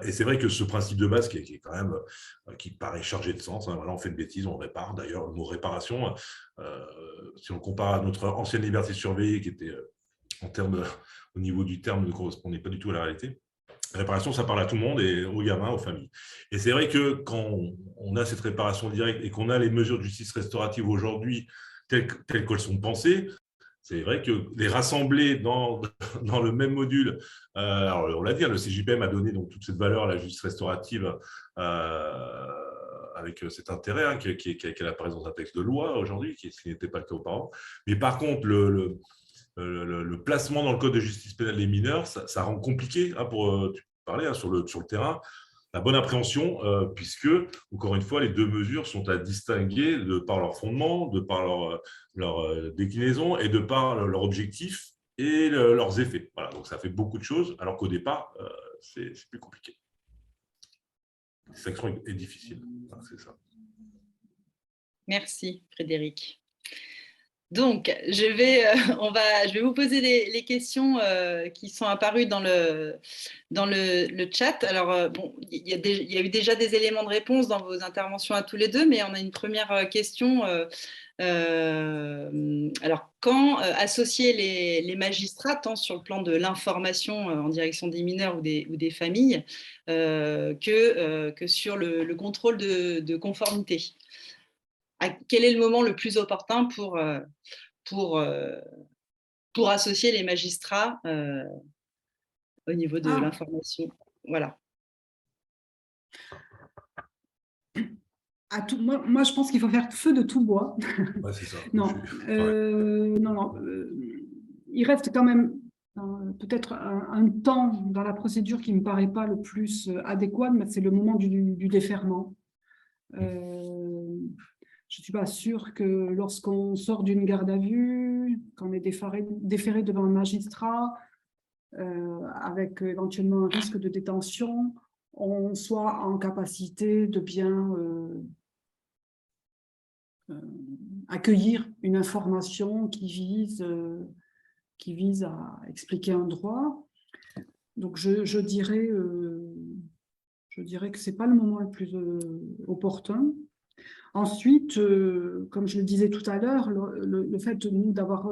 Et c'est vrai que ce principe de base qui est quand même, qui paraît chargé de sens, hein, voilà, on fait une bêtise, on répare. D'ailleurs, le mot réparation, si on compare à notre ancienne liberté surveillée, qui était, au niveau du terme, ne correspondait pas du tout à la réalité. Réparation, ça parle à tout le monde et aux gamins, aux familles. Et c'est vrai que quand on a cette réparation directe et qu'on a les mesures de justice restaurative aujourd'hui telles qu'elles sont pensées, c'est vrai que les rassembler dans le même module, alors on l'a dit, le CJPM a donné donc toute cette valeur à la justice restaurative avec cet intérêt hein, qu'elle apparaît dans un texte de loi aujourd'hui, ce qui n'était pas le cas auparavant. Mais par contre, le placement dans le code de justice pénale des mineurs, ça rend compliqué hein, pour parler hein, sur le terrain, la bonne appréhension, puisque, encore une fois, les deux mesures sont à distinguer de par leur fondement, de par leur déclinaison et de par leur objectif et leurs effets. Voilà, donc ça fait beaucoup de choses, alors qu'au départ, c'est plus compliqué. La distinction est difficile, c'est ça. Merci, Frédéric. Donc, je vais vous poser les questions qui sont apparues dans le chat. Alors, bon, il y a eu déjà des éléments de réponse dans vos interventions à tous les deux, mais on a une première question. Alors, quand associer les magistrats, tant sur le plan de l'information en direction des mineurs ou des familles, que sur le contrôle de conformité? Quel est le moment le plus opportun pour, pour associer les magistrats au niveau de Ah, l'information? Voilà. moi, je pense qu'il faut faire feu de tout bois. Ouais, c'est ça. Non, Ouais. non. Il reste quand même peut-être un temps dans la procédure qui ne me paraît pas le plus adéquat, mais c'est le moment du déferment. Je ne suis pas sûre que lorsqu'on sort d'une garde à vue, qu'on est déféré devant un magistrat, avec éventuellement un risque de détention, on soit en capacité de bien accueillir une information qui vise à expliquer un droit. Donc je dirais que ce n'est pas le moment le plus opportun. Ensuite, comme je le disais tout à l'heure, le fait nous d'avoir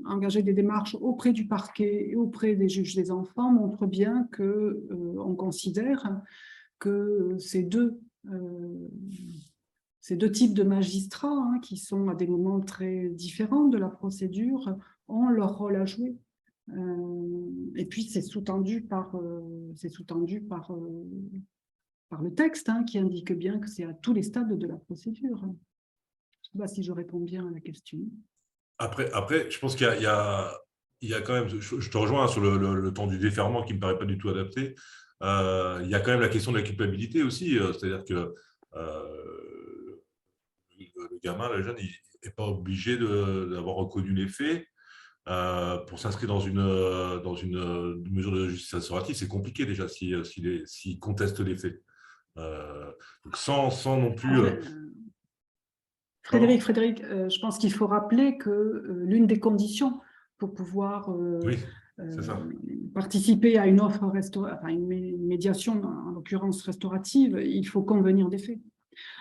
engagé des démarches auprès du parquet et auprès des juges des enfants montre bien qu'on considère que ces deux types de magistrats, hein, qui sont à des moments très différents de la procédure, ont leur rôle à jouer. Et puis c'est sous-tendu par le texte, hein, qui indique bien que c'est à tous les stades de la procédure. Je ne sais pas si je réponds bien à la question. Après, je pense il y a quand même, je te rejoins sur le temps du déferment qui ne me paraît pas du tout adapté. Il y a quand même la question de la culpabilité aussi, c'est-à-dire que le gamin, le jeune, il n'est pas obligé d'avoir reconnu les faits. Pour s'inscrire dans une mesure de justice restaurative, c'est compliqué déjà s'il conteste les faits. Donc sans non plus… Frédéric, je pense qu'il faut rappeler que l'une des conditions pour pouvoir Oui, c'est ça. participer à une offre enfin une médiation, en l'occurrence restaurative, il faut convenir des faits.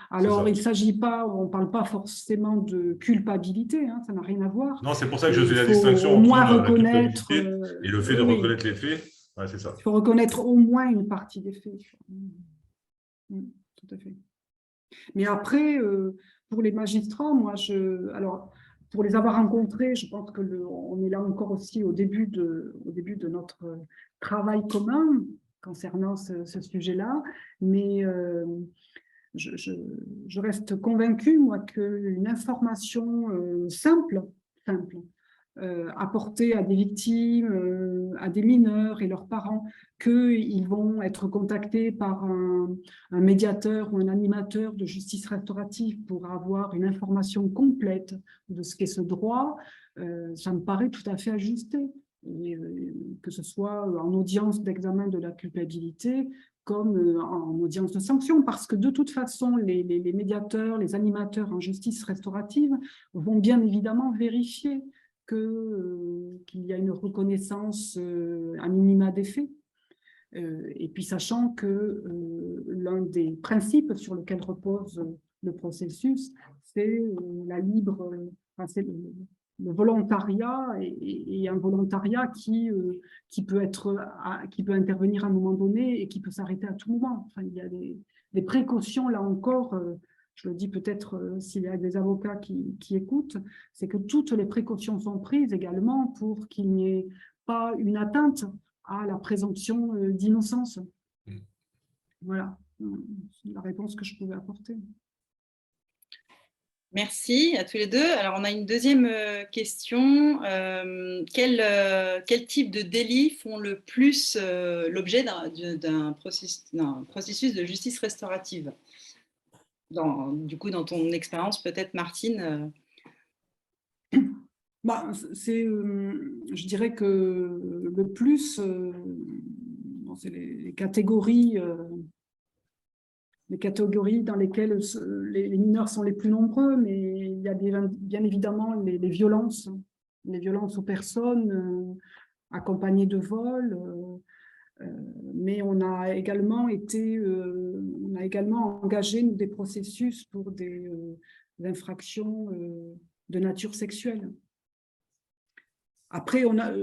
Alors, il ne s'agit pas, on ne parle pas forcément de culpabilité, hein, ça n'a rien à voir. Non, c'est pour ça que je fais la Il faut distinction au entre moins la reconnaître, culpabilité et le fait de oui, reconnaître les faits. Ouais, c'est ça. il faut reconnaître au moins une partie des faits. Tout à fait. Mais après, pour les magistrats, alors, pour les avoir rencontrés, je pense qu'on est là encore aussi au début de notre travail commun concernant ce sujet-là. Mais je reste convaincue, moi, qu'une information simple, apportée à des victimes, à des mineurs et leurs parents, qu'ils vont être contactés par un médiateur ou un animateur de justice restaurative pour avoir une information complète de ce qu'est ce droit, ça me paraît tout à fait ajusté. Et, que ce soit en audience d'examen de la culpabilité comme en audience de sanction, parce que de toute façon, les médiateurs, les animateurs en justice restaurative vont bien évidemment vérifier qu'il y a une reconnaissance à minima des faits. Et puis sachant que l'un des principes sur lesquels repose le processus, c'est la libre, enfin, c'est le volontariat et un volontariat qui peut intervenir à un moment donné et qui peut s'arrêter à tout moment. Enfin, il y a des précautions là encore. Je le dis peut-être s'il y a des avocats qui écoutent, c'est que toutes les précautions sont prises également pour qu'il n'y ait pas une atteinte à la présomption d'innocence. Voilà la réponse que je pouvais apporter. Merci à tous les deux. Alors, on a une deuxième question. Quel type de délits font le plus l'objet d'un processus de justice restaurative? Du coup, dans ton expérience, peut-être, Martine je dirais que le plus, c'est les catégories les catégories dans lesquelles les mineurs sont les plus nombreux, mais il y a bien évidemment les violences aux personnes accompagnées de vols. Mais on a également engagé nous, des processus pour des infractions de nature sexuelle. Après, on n'a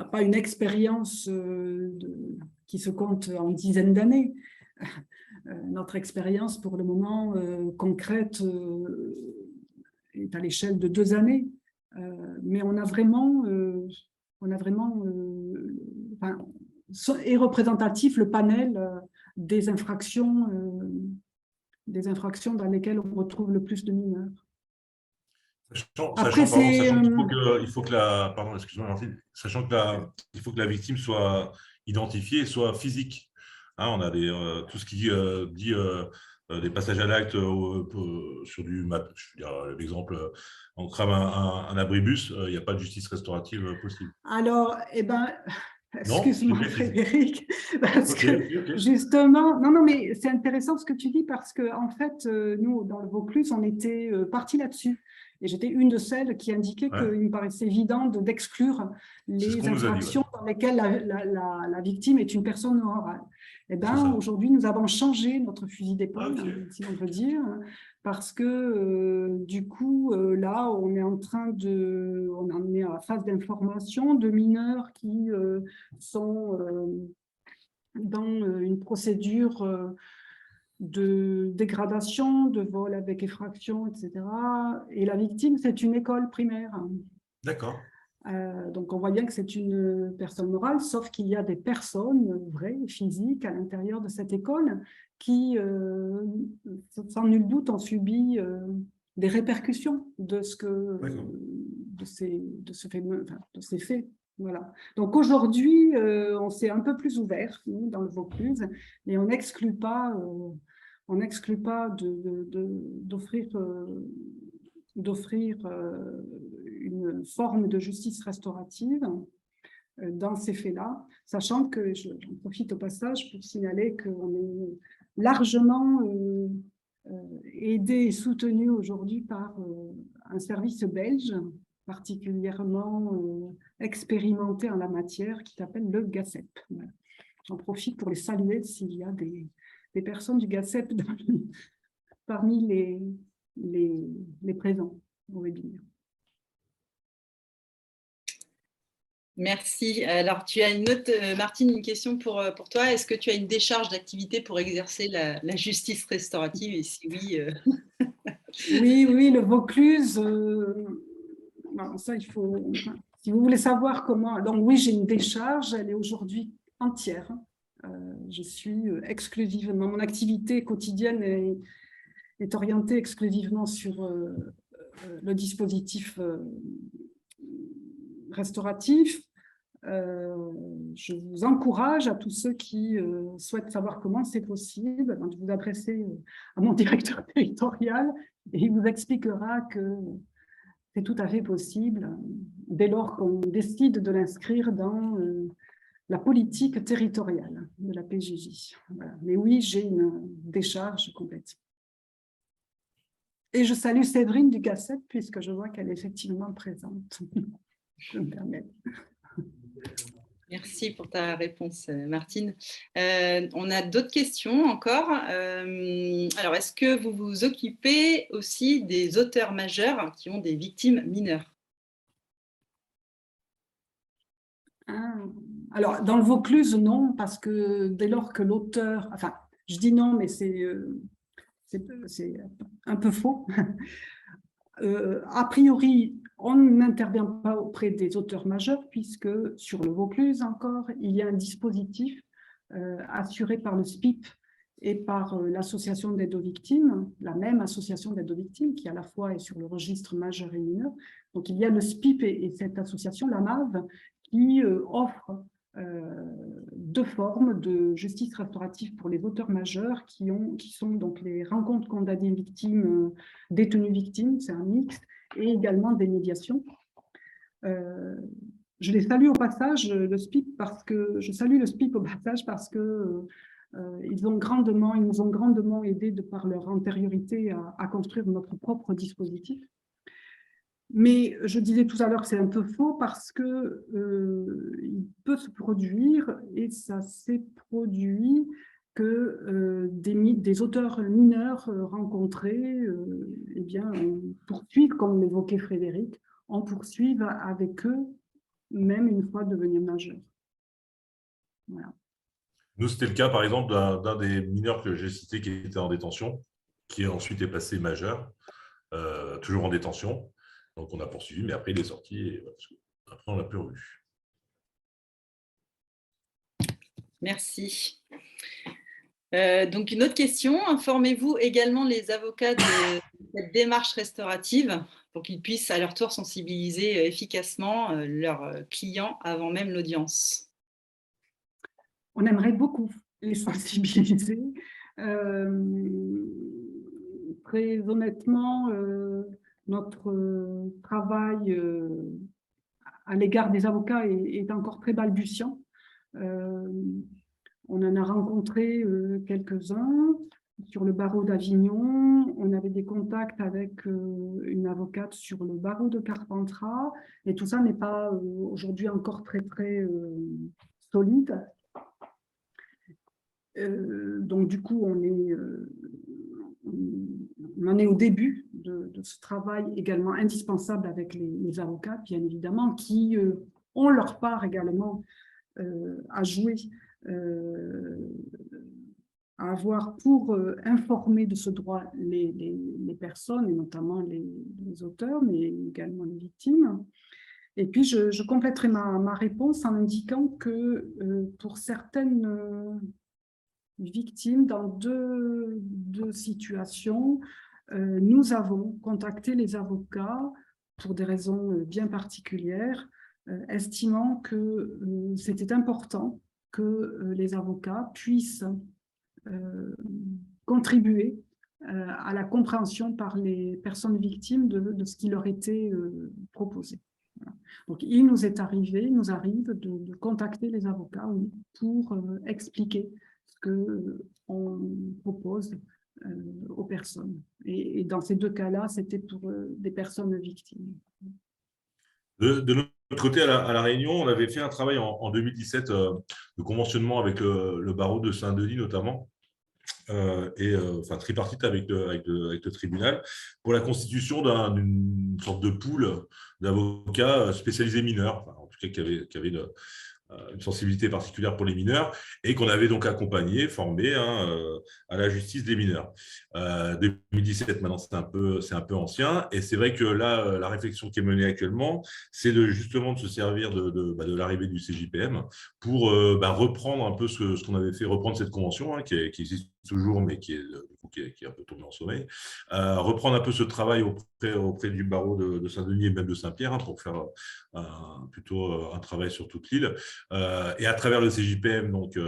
pas une expérience qui se compte en dizaines d'années. Notre expérience, pour le moment, concrète, est à l'échelle de 2 années. Mais on a vraiment est représentatif le panel des infractions dans lesquelles on retrouve le plus de mineurs. Sachant qu'il faut que la, pardon, excuse-moi Martine, sachant que il faut que la victime soit identifiée et soit physique. Hein, on a tout ce qui dit des passages à l'acte sur du, je veux dire l'exemple, on crame un abribus, il n'y a pas de justice restaurative possible. Alors, excuse-moi Frédéric, parce que justement, non, mais c'est intéressant ce que tu dis parce que en fait, nous, dans le Vaucluse, on était partis là-dessus. Et j'étais une de celles qui indiquait qu'il me paraissait évident d'exclure les infractions dans lesquelles la victime est une personne morale. Eh bien, aujourd'hui, nous avons changé notre fusil d'épaule, si on peut dire, parce que du coup, là, on est en est à la phase d'information de mineurs qui sont dans une procédure de dégradation, de vol avec effraction, etc. Et la victime, c'est une école primaire. D'accord. Donc, on voit bien que c'est une personne morale, sauf qu'il y a des personnes vraies, physiques, à l'intérieur de cette école qui, sans nul doute, ont subi des répercussions de ces faits. Voilà. Donc, aujourd'hui, on s'est un peu plus ouvert, nous, dans le Vaucluse, et on n'exclut pas d'offrir une forme de justice restaurative dans ces faits-là, sachant que, j'en profite au passage pour signaler qu'on est largement aidé et soutenu aujourd'hui par un service belge particulièrement expérimenté en la matière qui s'appelle le GACEP. Voilà. J'en profite pour les saluer s'il y a des personnes du GACEP parmi les présents au webinaire. Merci. Alors, tu as une autre, Martine, une question pour toi. Est-ce que tu as une décharge d'activité pour exercer la justice restaurative? Et si oui… Oui, le Vaucluse, ça, il faut… Si vous voulez savoir comment… Donc oui, j'ai une décharge, elle est aujourd'hui entière. Je suis exclusivement… Mon activité quotidienne est orientée exclusivement sur le dispositif restauratif. Je vous encourage à tous ceux qui souhaitent savoir comment c'est possible de vous adresser à mon directeur territorial et il vous expliquera que c'est tout à fait possible dès lors qu'on décide de l'inscrire dans la politique territoriale de la PJJ. Voilà. Mais oui, j'ai une décharge complète. Et je salue Séverine du GACEP puisque je vois qu'elle est effectivement présente. Je me permets. Merci pour ta réponse, Martine. On a d'autres questions encore. Alors, est-ce que vous vous occupez aussi des auteurs majeurs qui ont des victimes mineures? Alors, dans le Vaucluse, non, parce que dès lors que l'auteur… Enfin, je dis non, mais c'est un peu faux. A priori, on n'intervient pas auprès des auteurs majeurs puisque sur le Vaucluse encore, il y a un dispositif assuré par le SPIP et par l'association d'aide aux victimes, la même association d'aide aux victimes qui à la fois est sur le registre majeur et mineur. Donc il y a le SPIP et cette association, la MAV, qui offre 2 formes de justice restaurative pour les auteurs majeurs qui sont donc les rencontres condamnées victimes, détenues victimes, c'est un mix, et également des médiations. Je les salue au passage, le SPIP, parce que Ils nous ont grandement aidés de par leur antériorité à construire notre propre dispositif. Mais je disais tout à l'heure que c'est un peu faux parce que il peut se produire, et ça s'est produit, que des auteurs mineurs rencontrés eh bien, poursuivent, comme l'évoquait Frédéric, en poursuivent avec eux, même une fois devenus majeurs. Voilà. Nous, c'était le cas, par exemple, d'un des mineurs que j'ai cité qui était en détention, qui ensuite est passé majeur, toujours en détention. Donc, on a poursuivi, mais après, il est sorti et après, on l'a plus revu. Merci. Donc, une autre question. Informez-vous également les avocats de cette démarche restaurative pour qu'ils puissent à leur tour sensibiliser efficacement leurs clients avant même l'audience? On aimerait beaucoup les sensibiliser. Très honnêtement, notre travail à l'égard des avocats est encore très balbutiant. On en a rencontré quelques-uns sur le barreau d'Avignon. On avait des contacts avec une avocate sur le barreau de Carpentras. Et tout ça n'est pas aujourd'hui encore très solide. Donc du coup, on en est au début de ce travail également indispensable avec les avocats, bien évidemment, qui ont leur part également à jouer, à avoir pour informer de ce droit les personnes, et notamment les auteurs, mais également les victimes. Et puis, je compléterai ma réponse en indiquant que pour certaines victimes, dans deux situations, nous avons contacté les avocats pour des raisons bien particulières, estimant que c'était important que les avocats puissent contribuer à la compréhension par les personnes victimes de ce qui leur était proposé. Voilà. Donc, il nous arrive de contacter les avocats pour expliquer ce qu'on propose aux personnes. Et dans ces deux cas-là, c'était pour des personnes victimes. De notre côté, à la Réunion, on avait fait un travail en 2017 de conventionnement avec le barreau de Saint-Denis notamment, enfin tripartite avec le tribunal, pour la constitution d'une sorte de pool d'avocats spécialisés mineurs, enfin, en tout cas qui avaient une sensibilité particulière pour les mineurs, et qu'on avait donc accompagné, formé à la justice des mineurs. 2017, maintenant, c'est un peu ancien, et c'est vrai que là, la réflexion qui est menée actuellement, c'est justement de se servir de l'arrivée du CJPM pour reprendre un peu ce qu'on avait fait, reprendre cette convention qui existe toujours, mais qui est un peu tombée en sommeil, reprendre un peu ce travail auprès du barreau de Saint-Denis et même de Saint-Pierre pour faire plutôt un travail sur toute l'île. Et à travers le CJPM, donc,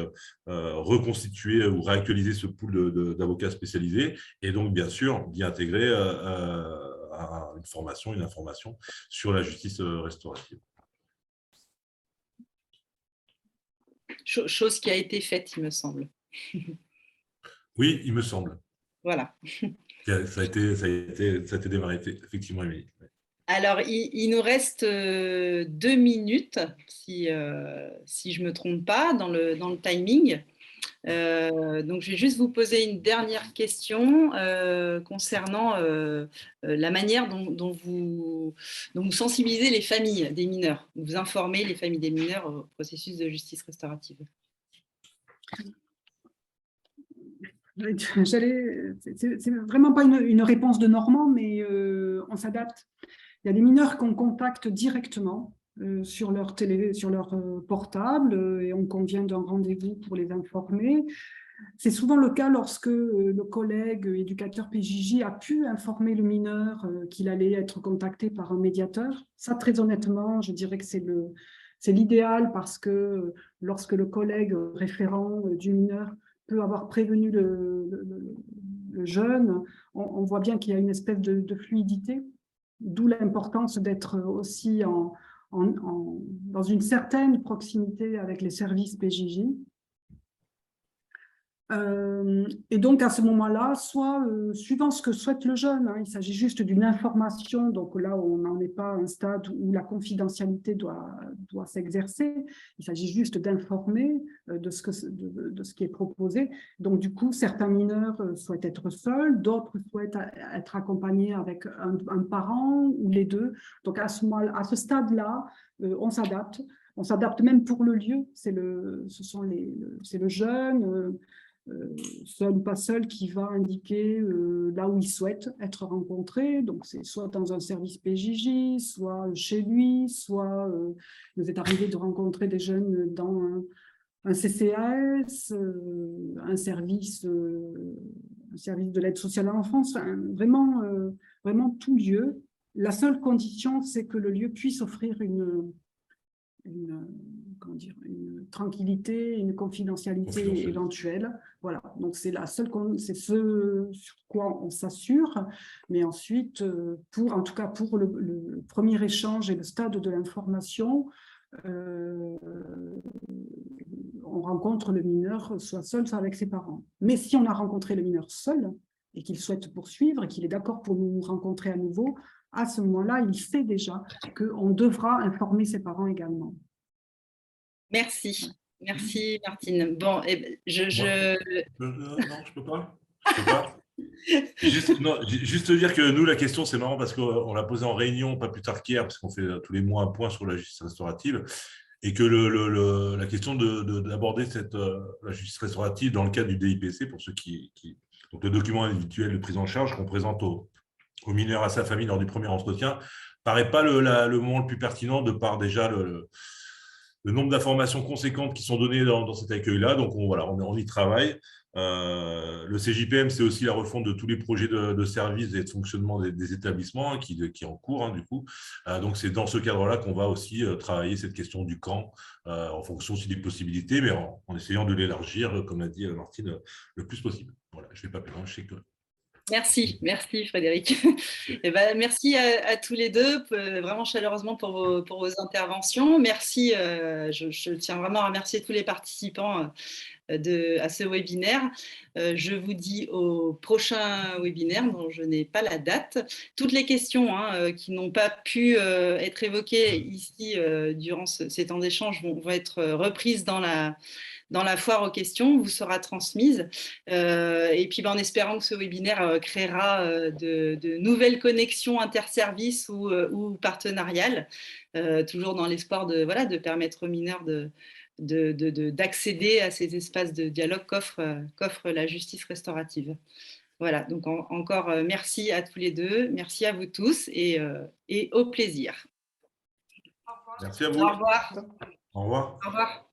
reconstituer ou réactualiser ce pool d'avocats spécialisés et donc, bien sûr, d'y intégrer une information sur la justice restaurative. Chose qui a été faite, il me semble. Oui, il me semble. Voilà. Ça a été démarré, effectivement, Émilie. Alors, il nous reste 2 minutes, si je ne me trompe pas, dans le timing. Donc, je vais juste vous poser une dernière question concernant la manière dont vous sensibilisez les familles des mineurs, vous informez les familles des mineurs au processus de justice restaurative. C'est vraiment pas une réponse de Normand, mais on s'adapte. Il y a des mineurs qu'on contacte directement sur leur portable et on convient d'un rendez-vous pour les informer. C'est souvent le cas lorsque le collègue éducateur PJJ a pu informer le mineur qu'il allait être contacté par un médiateur. Ça, très honnêtement, je dirais que c'est l'idéal parce que lorsque le collègue référent du mineur peut avoir prévenu le jeune, on voit bien qu'il y a une espèce de fluidité. D'où l'importance d'être aussi dans une certaine proximité avec les services PJJ. Et donc, à ce moment-là, soit suivant ce que souhaite le jeune, hein, il s'agit juste d'une information, donc là, on n'en est pas à un stade où la confidentialité doit s'exercer, il s'agit juste d'informer de ce qui est proposé. Donc, du coup, certains mineurs souhaitent être seuls, d'autres souhaitent être accompagnés avec un parent ou les deux. Donc, à ce stade-là, on s'adapte. On s'adapte même pour le lieu, c'est le jeune, seul ou pas seul, qui va indiquer là où il souhaite être rencontré. Donc, c'est soit dans un service PJJ, soit chez lui, soit il nous est arrivé de rencontrer des jeunes dans un CCAS, un service de l'aide sociale à l'enfance, enfin, vraiment tout lieu. La seule condition, c'est que le lieu puisse offrir une tranquillité, une confidentialité éventuelle. Voilà, donc c'est ce sur quoi on s'assure. Mais ensuite, en tout cas pour le premier échange et le stade de l'information, on rencontre le mineur soit seul, soit avec ses parents. Mais si on a rencontré le mineur seul et qu'il souhaite poursuivre et qu'il est d'accord pour nous rencontrer à nouveau, à ce moment-là, il sait déjà qu'on devra informer ses parents également. Merci. Merci, Martine. Bon, non, je peux pas. Je peux pas. Juste dire que nous, la question, c'est marrant parce qu'on l'a posée en réunion pas plus tard qu'hier, parce qu'on fait tous les mois un point sur la justice restaurative, et que la question d'aborder la justice restaurative dans le cadre du DIPC, pour ceux donc le document individuel de prise en charge qu'on présente au mineur à sa famille lors du premier entretien, paraît pas le moment le plus pertinent de par déjà le nombre d'informations conséquentes qui sont données dans cet accueil-là. Donc, on y travaille. Le CJPM, c'est aussi la refonte de tous les projets de services et de fonctionnement des établissements qui est en cours, hein, du coup. Donc, c'est dans ce cadre-là qu'on va aussi travailler cette question du camp, en fonction aussi des possibilités, mais en essayant de l'élargir, comme l'a dit Martine, le plus possible. Voilà, je ne vais pas perdre, je sais que… Merci Frédéric. Et ben, merci à tous les deux, vraiment chaleureusement pour vos interventions. Merci, je tiens vraiment à remercier tous les participants à ce webinaire. Je vous dis au prochain webinaire dont je n'ai pas la date. Toutes les questions qui n'ont pas pu être évoquées ici durant ces temps d'échange vont être reprises dans la foire aux questions, vous sera transmise. Et puis en espérant que ce webinaire créera de nouvelles connexions interservices ou partenariales, toujours dans l'espoir de permettre aux mineurs d'accéder à ces espaces de dialogue qu'offre la justice restaurative. Voilà, donc encore merci à tous les deux, merci à vous tous et au plaisir. Merci à vous. Au revoir. Au revoir. Au revoir.